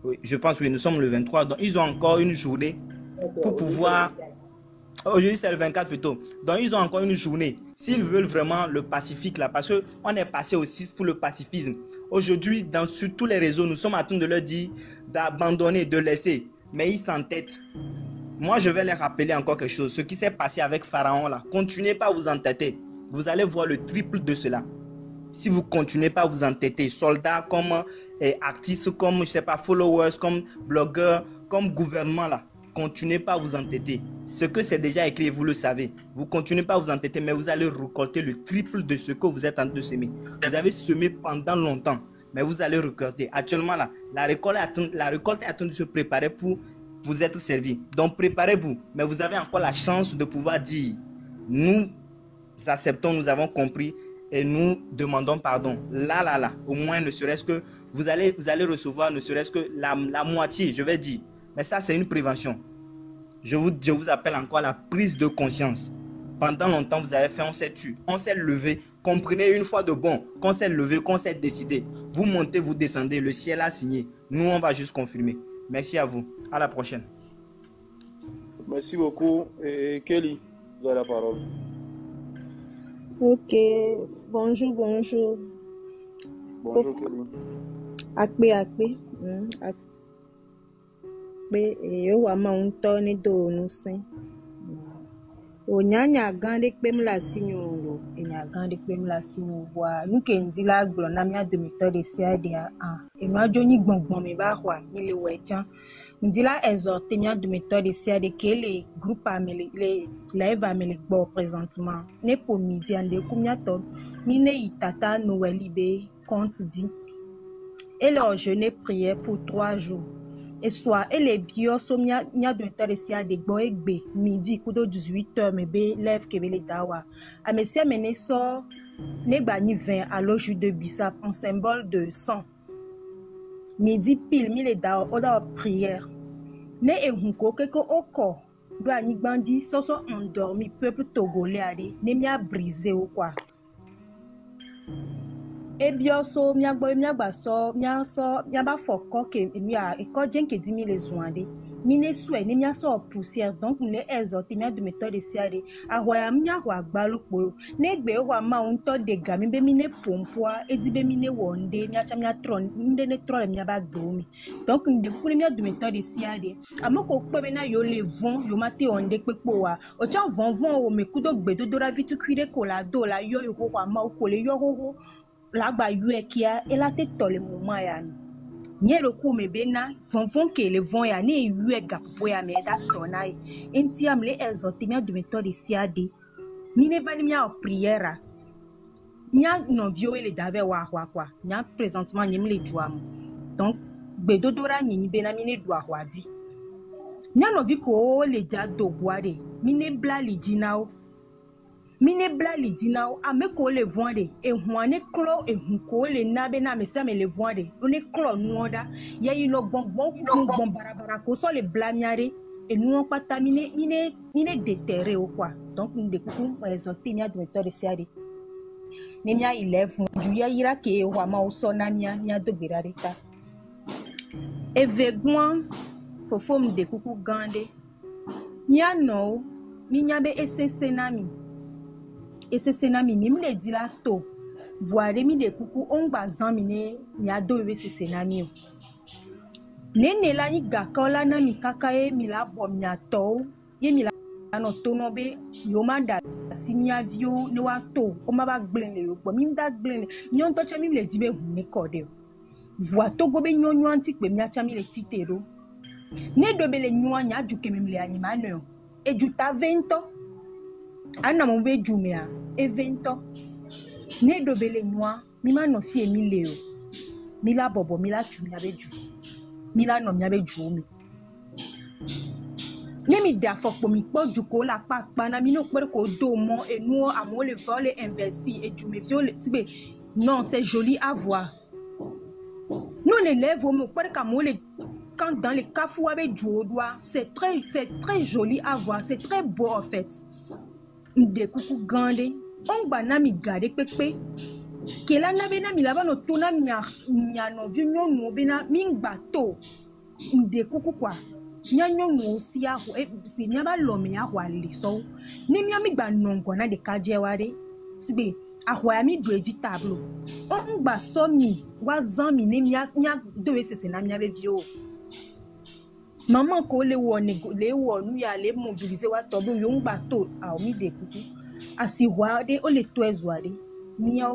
[SPEAKER 11] Oui, je pense que oui, nous sommes le 23. Donc, ils ont encore une journée pour pouvoir... Aujourd'hui, c'est le 24 plutôt. Donc, ils ont encore une journée. S'ils veulent vraiment le pacifique là, parce qu'on est passé au 6 pour le pacifisme. Aujourd'hui, sur tous les réseaux, nous sommes en train de leur dire d'abandonner, de laisser. Mais ils s'entêtent. Moi, je vais les rappeler encore quelque chose. Ce qui s'est passé avec Pharaon là, continuez pas à vous entêter. vous allez voir le triple de cela. Si vous continuez pas à vous entêter, soldats comme artistes, comme, je sais pas, followers, comme blogueurs, comme gouvernement là, continuez pas à vous entêter. Ce que c'est déjà écrit, vous le savez. Vous continuez pas à vous entêter, mais vous allez récolter le triple de ce que vous êtes en train de semer. Vous avez semé pendant longtemps, mais vous allez récolter. Actuellement là, la récolte est en train de se préparer pour vous être servi. Donc préparez-vous, mais vous avez encore la chance de pouvoir dire, nous acceptons, nous avons compris et nous demandons pardon. Là, au moins ne serait-ce que vous allez recevoir ne serait-ce que la moitié, je vais dire. Mais ça, c'est une prévention. Je vous appelle encore à la prise de conscience. Pendant longtemps, vous avez fait, on s'est tué, on s'est levé. Comprenez une fois de bon, qu'on s'est levé, qu'on s'est décidé. Vous montez, vous descendez, le ciel a signé. Nous, on va juste confirmer. Merci à vous. À la prochaine.
[SPEAKER 2] Merci beaucoup. Et Kelly, vous avez la parole.
[SPEAKER 12] Ok. Bonjour.
[SPEAKER 2] Bonjour, Kelly.
[SPEAKER 12] Akpe. Yo wa ma unto ni do no sen. O nyanya gande pem la sinyo enya gande pem la sinyo wa nuke ndila gboro na mi adomito de sia de enu ajoni gbongbon mi ba wa ni le wejan ndila exhorter mi adomito de sia de que les groupes ameli les live ameli gbo présentement ne pour midi ande kumyato mi ne itata noelibe compte dit et leur jeûne prière pour 3 jours. Et soit et les bio so nya do interessia de gbo egbe midi kudo 18h mebe lève kebele dawa a mesia mene so ne bani 20 à l'oju de bissap en symbole de sang midi pile mi le dawa oda prière ne ehunko keko oko do ani bandi so endormi peuple togolais ade ne mia brisé ou quoi. Et bien, so miagba so miaba foko ke mia e ko jenke dimi les zoande mine soué ni mia so poussière donc ne exhorter mia de méthode de siade ahoya mia ho agbalukpo ne gbe ho ma unto de gami be mine pompoa edibe mine wonde mia cha mia tron nde ne tron mia ba gbomi donc nde pour mia de méthode de siade amoko pe na yo le vent yo mate onde pepo wa o cha vent o me kudo gbe do la vitu cuire ko la do la yo ho ma o ko le yo ho lagba yue kia ela te tole moment ya nye le ku me bena vonvon ke le von ya ne yue gapo ya me da tonai enti am le exhorter mia de méthode siade ni ne vani mia prière nya non vio ele dave wa kwa nya présentement nyem le douam donc bedodora nyi bena mi ne doa wadi nya no vi ko le ja do boade mi ne bla li dinao ame ko le voande e huane klo e hunko le nabe na mesa me le voande one klo nuoda ya yino bon barabara ko so le blamiare e nuo pata mine déterré ou quoi donc nde ku exhorter mia do méthode siade ne mia 11 ju ya ira ke wa ma o so na mia do berare ta e vegwan fofo mde kuku gande mia no mi nyabe esese nami et c'est senami mi le dit là to voir mi de kuku on bazan mine mi ado we c'est senami ne la ni gakola na mi kakae mi la bom nya to ye mi la no to no be yo manda simi avio ne wa to o ma ba glen le yo mi da glen mi on to cha mi le di be hu ne kode voir to go be nyonyo anti pe mi acha mi le titero ne do be le nyo anya juke mi le anima no e juta 20 ana mbe jumea evento ne dobele noa mi ma no fie mi leo mi la bobo mi la chumi abeju mi la no mi abeju mi ne mi da fokpo mi po juko la pa na mi no pe ko do mo enu amo le vol investi et jume viole tibe non c'est joli à voir non les lèvres me pe ka mo le quand dans les kafou abeju doigt c'est très joli à voir c'est très beau en fait. De kuku gande on bana mi gade pepe kela na bena mi laba no tona nya no vinyo no bena mingba to de kuku kwa nya nyo no si aho si nya ba lo me aho ali so ni mi gba nongo na de kaje ware sibe aho ya mi do edi tableau on gba so mi wa zan mi ni nya do we sese na mi ave vio maman ko le wo nu ya le mobiliser wa tobo yo ngba to a mi de kuku asiwade o le to ezwade mia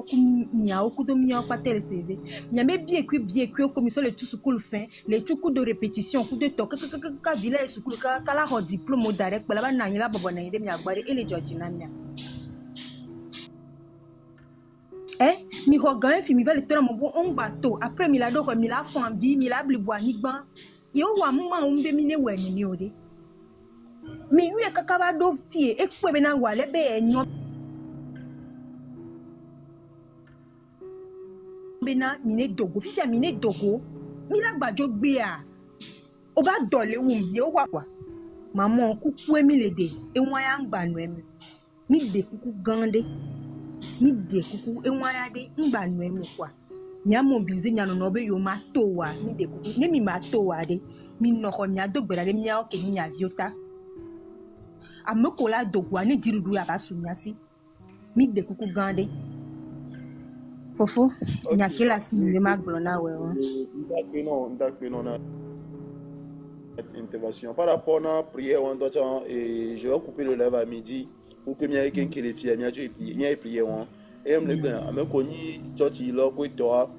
[SPEAKER 12] oku do mia pas tel CV mia me bien que commission le tout school fin les tout coup de répétition coup de to ka villa school ka la ho diplôme direct la ba na yin la bobo na yin mia gbare ele Georgina mia mi regarde fi mi va le tera mon bon bateau après mi la do ko mi la fon vie mi la bli boani gban yo wa mu ma umbe mi ne weni mi ode mi wi kaka ba do tie e ku be na wale be enyo bena mine dogo fifia mine dogo mi la gbajo gbe a o ba dole wu mi o wa kwa maman kuku emi le de e won ya ngba nu emi mi de kuku gande mi de kuku e won ya de ngba nu emi kwa nya mo bize nya no be yo ma to wa mi de kuku ne mi ma to wa de mi no ko nya dogbera de mi ya o ke nya viota amoko la dogwa ni dirudu ya ba sunyasi mi de kuku gande Fofo, il y a qui la signe de Maglona, ouais.
[SPEAKER 2] Intervention. Par rapport à la prière, et je vais couper le live à midi pour que mes quelqu'un qui les filles, mes prières, et me le me connais, tu là, quoi, toi,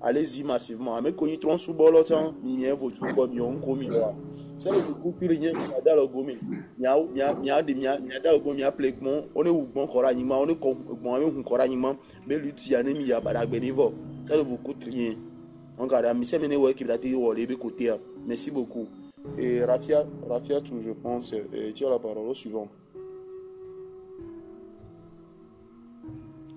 [SPEAKER 2] allez-y massivement. Me connais trop sous bol autant, mais vous tout comme yon commis là. C'est le coup de rien qui a dans le gomme. Mia dans le gomme, appelez-moi. On est où bon coraniment, on est comme bon avec un coraniment, mais l'utilisation mi a barak bénévole. Ça ne vous coûte rien. On garde mi c'est mené ouais qui va te voler de côté. Merci beaucoup. Et Rafia tout je pense. Tu as la parole au suivant.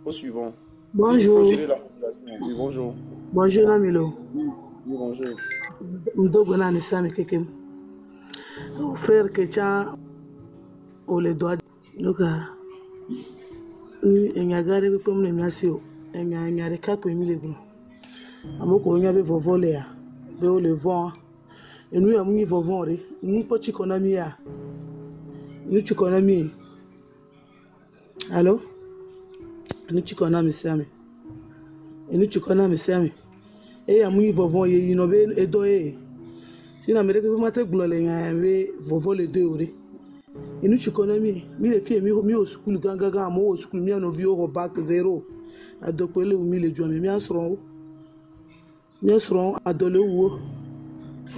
[SPEAKER 2] Au suivant.
[SPEAKER 13] Bonjour.
[SPEAKER 2] Oui, bonjour.
[SPEAKER 13] Bonjour Namilo.
[SPEAKER 2] Oui, bonjour.
[SPEAKER 13] Mdogo na nisame kekem. Frère Kecha o le doit donc enya gare pe mo mi asio enya re ka pe mi le gun amoko nya be vovole ya be o le vent enu ya mu vovon re mu po chikonomi ya nu chikonomi allo nu chikonomi same enu chikonomi same e ya mu vovon ye yino be edo e si na mere que mate glole ngawe vovole de ore inu chikonomi mi le fie mi o school ganga mo o school mi no vio bac zero adopele o mi le jo mi asron adole wo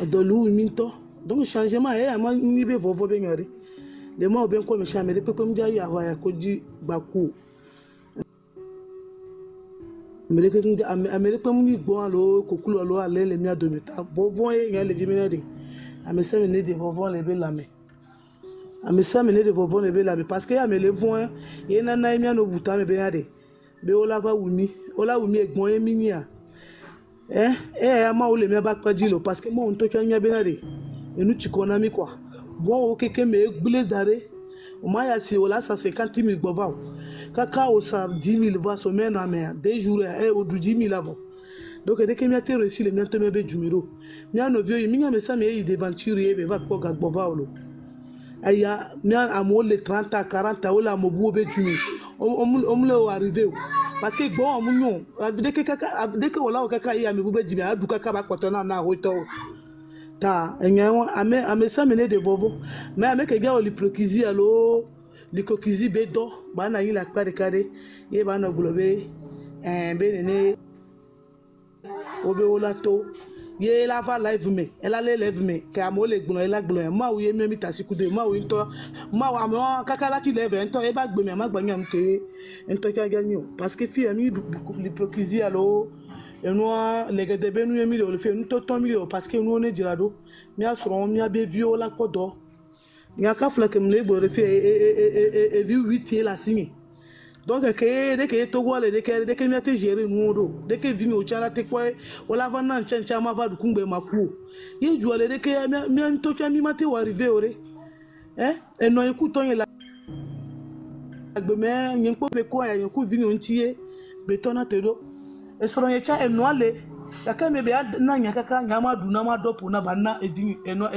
[SPEAKER 13] adolu mi to donc changement e ama mi be vovo be ngari le mo ben ko mi chamere pepe mi ja ya wa ya ko ji baku Amérique mu gbo lo kokulu lo ale le mi adomita vovon e yan le jiminade amesa me ne de vovon le be lame amesa me ne de vovon le be lame parce que ya me le von e na na mi ano buta me be yade be ola wumi egbon e mi ya ama o le mi ba paji lo parce que mo on to kan ya be yade enu chikona mi kwa von o keke me gbule dare o ma ya si ola 150,000 gbova kaka o sa 10,000 va semaine à mer 2 jours au 10,000 avant donc dès que mi a été réussi le mi to me be jumiro mi a no vieux mi me sa me yi devanturier be va ko gagbova olo aya mi a mo le 30 à 40 o la mo bu be jumi on le arrivé parce que bon on nyon dès que wala o kaka ya me bu be jimi a du kaka ba kotona na ho to ta enyo ame sa me ne de vovo mais ame ke ga o li prokizi alo likokizi bedo bana yi la kare kare ye bana globe benene obe olato ye la va live me ela le live me ka mo le gbon ela gbon ma wo ye mi tasikude ma wo nto ma wa mo kaka lati live nto e ba gbe mi ma gba mi am ke nto ka ga ni o parce que fi ami likokizi alo enu legede benu ye mi le fi nto ton mi le parce que nu one jirado mi asoro mi abe vieux la kodo il y a qu'à faire que me le faire et vu 8 la signe donc que dès que to gole dès que mi ate gérer nudo dès que vi mi o chala te quoi wala va nan chancha ma va du kungbe maku ye juale dès que mi nto cha mi mate wa arriver ore e no yiku to yin la gbe me yin po be ko ya yin ku vi mi o ntie betona te do e soro ye cha enu ale ya ka me be na nya kaka nya ma du na ma dopu na ba na edini enu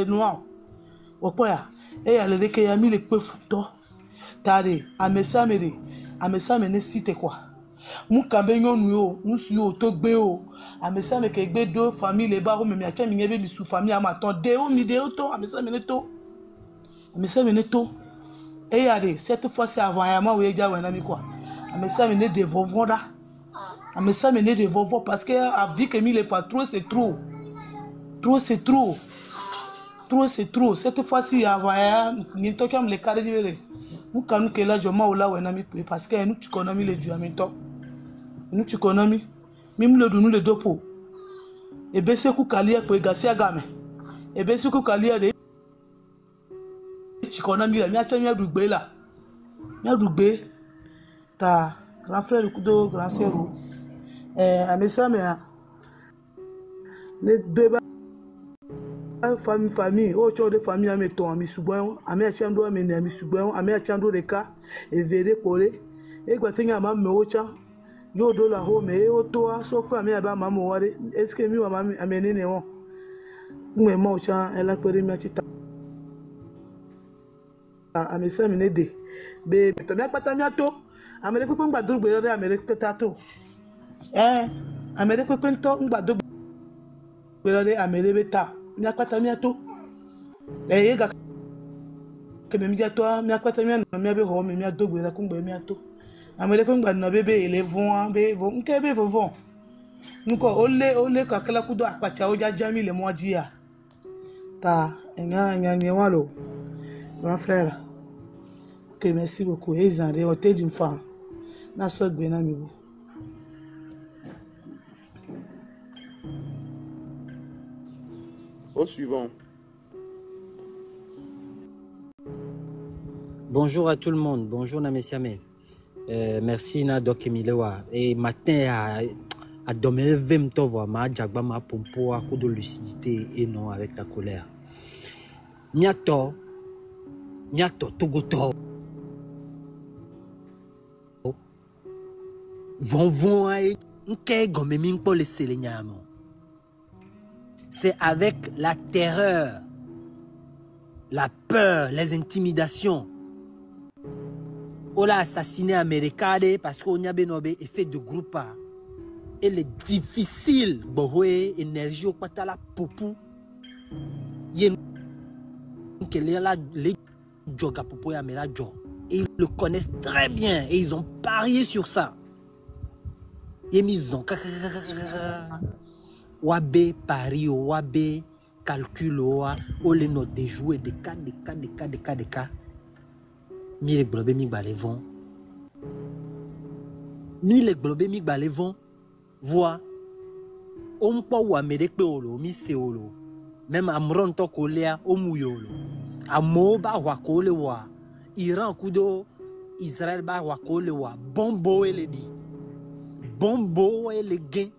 [SPEAKER 13] opo ya ya le deke ya mi le pe futo tare amesa me ne site quoi mu kambe nyonu yo mu su yo to gbe o amesa me ke gbe do famille ba ro me mi acha mi ngebe mi su famille ama ton de o mi de o to amesa me ne to Et allez, cette fois-ci avant, il y a moi où il y a un ami quoi. Mais ça me de vovon là. Mais ça me de vovon parce que à vie que mille fois trop c'est trop. Trop c'est trop. Trop c'est trop. Cette fois-ci avant, ni to comme les carrés de nous quand nous que là je m'en là un ami parce que nous tu connais les du ami toi. Nous tu connais même le nous le deux pour. Et ben c'est coup calia pour gasser à gamme. Et ben c'est coup calia de tu connais mi la mi a tenu à doubler là. Mi a doubler ta grand frère le coup de grand sœur. À mes ça mais les deux famille autre de famille à mes ton ami souvent à mes chando à mes amis souvent à mes chando de cas et verré collé et quoi tenir ma me ocha yo do la home e o to so pa me ba ma mo ware est-ce que mi wa ma amene ne won me mo cha ela pere mi achita a me se mi ne de be to me pata mi ato amere pepe ngba do gbe re amere peta to amere pepe nto ngba do gbe re amere beta mi pata mi ato ye ga ke me mi ato mi pata mi no mi be ho mi do gbe re ku gbe mi ato amere ko ngba no bebe ele vont be vont nke be vont nuko ole ka kala kudo apacha o jajami le moji ta nya walo grand frère que merci beaucoup et en réalité d'une femme na so gbe na mi bu
[SPEAKER 2] au suivant.
[SPEAKER 14] Bonjour à tout le monde, bonjour Namesiame. Merci na Doc Emilewa. Et matin à dominer 20 ans, ma jagba ma pompo à coup de lucidité et non avec la colère. Niato togoto. Vont et n'ke gomemin pour les séléniamo. C'est avec la terreur, la peur, les intimidations. On l'a assassiné américain parce qu'on y a un effet de groupe. Et il est difficile de énergie au patala popu. Il y a les joga popu et amela jo. Et ils le connaissent très bien et ils ont parié sur ça. Et ils ont wabe pari wabe calcul o les notes de jouer des cas. Mille globé mi balevon. Mille globé mi balevon. Voix. On peut ou amérique olo mi seolo. Même amron to kolea o muyolo. Amo ba wa kole wa. Iran kudo Israël ba wa kole wa. Bombo ele di. Bombo ele gain.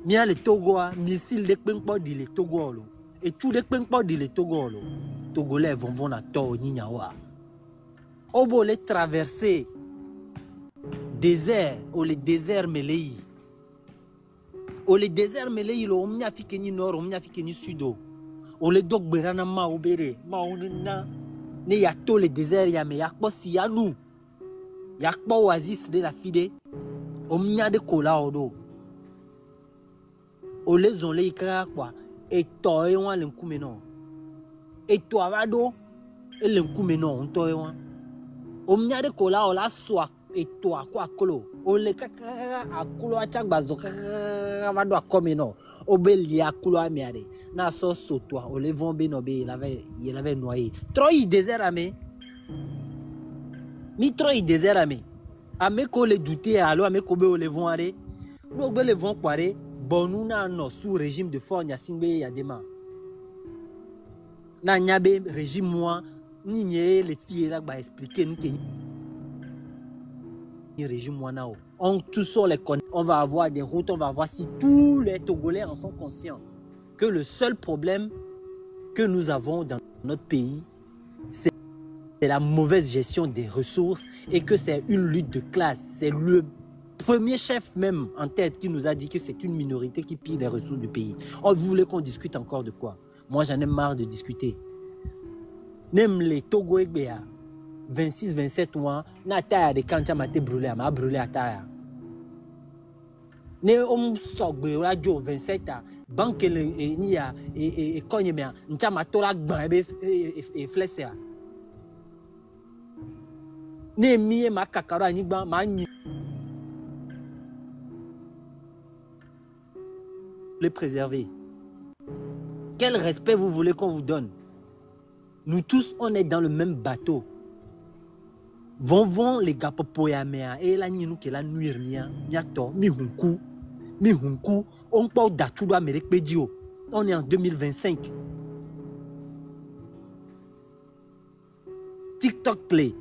[SPEAKER 14] Mia le Togo missile de penpo di le Togo lo. Et tout de penpo di le Togo lo. Togolais vont à tort Ninawa. Obo les traverser désert ou les déserts Melei. Ou les déserts Melei lo omnia fikeni nord omnia fikeni sud. Ou les dog berana ma obere ma onena ne ya to les déserts ya me ya po si ya nous. Ya po oasis de la fide omnia de kola odo. Ou les on les ikra quoi et toi et on l'enkume non. Et toi, vado, et l'encoup non, on toye. Omnia de cola, on la soit, et toi, quoi, colo. On le caca à colo à chaque bazo, vado à comme non. Obéli à colo à miade. Na so toi, on le vend bénobé, il avait noyé. Trop il désert à me. Mi trop il désert à me. À me ko le douter, alors à me kobe on le vend aller. Nous le vend quoi, bon, nous n'avons sous régime de force, Yassingbe Yadema. Na nyabe régime moi ni les filles là va expliquer nous que régime moi nao on tous sur les connaît, on va avoir des routes, on va voir si tous les Togolais en sont conscients que le seul problème que nous avons dans notre pays c'est la mauvaise gestion des ressources et que c'est une lutte de classe. C'est le premier chef même en tête qui nous a dit que c'est une minorité qui pille les ressources du pays. Oh, vous voulez qu'on discute encore de quoi? Moi, j'en ai marre de discuter. Même les Togo et 26, 27 mois, na taille de quand tu m'as brûlé, m'a brûlé à taille. Ne on sogbe radio 27 ans, banque ni a et kogne me, n'ta ma tola gban et flesser. Ne mi ma kakaro anigba ma ni. Les préserver. Quel respect vous voulez qu'on vous donne? Nous tous, on est dans le même bateau. Vont les gars popoyamea et la ninu ke la nuire mia miato mi hunku on parle d'Atudo Amérique Pédio. On est en 2025. TikTok clé.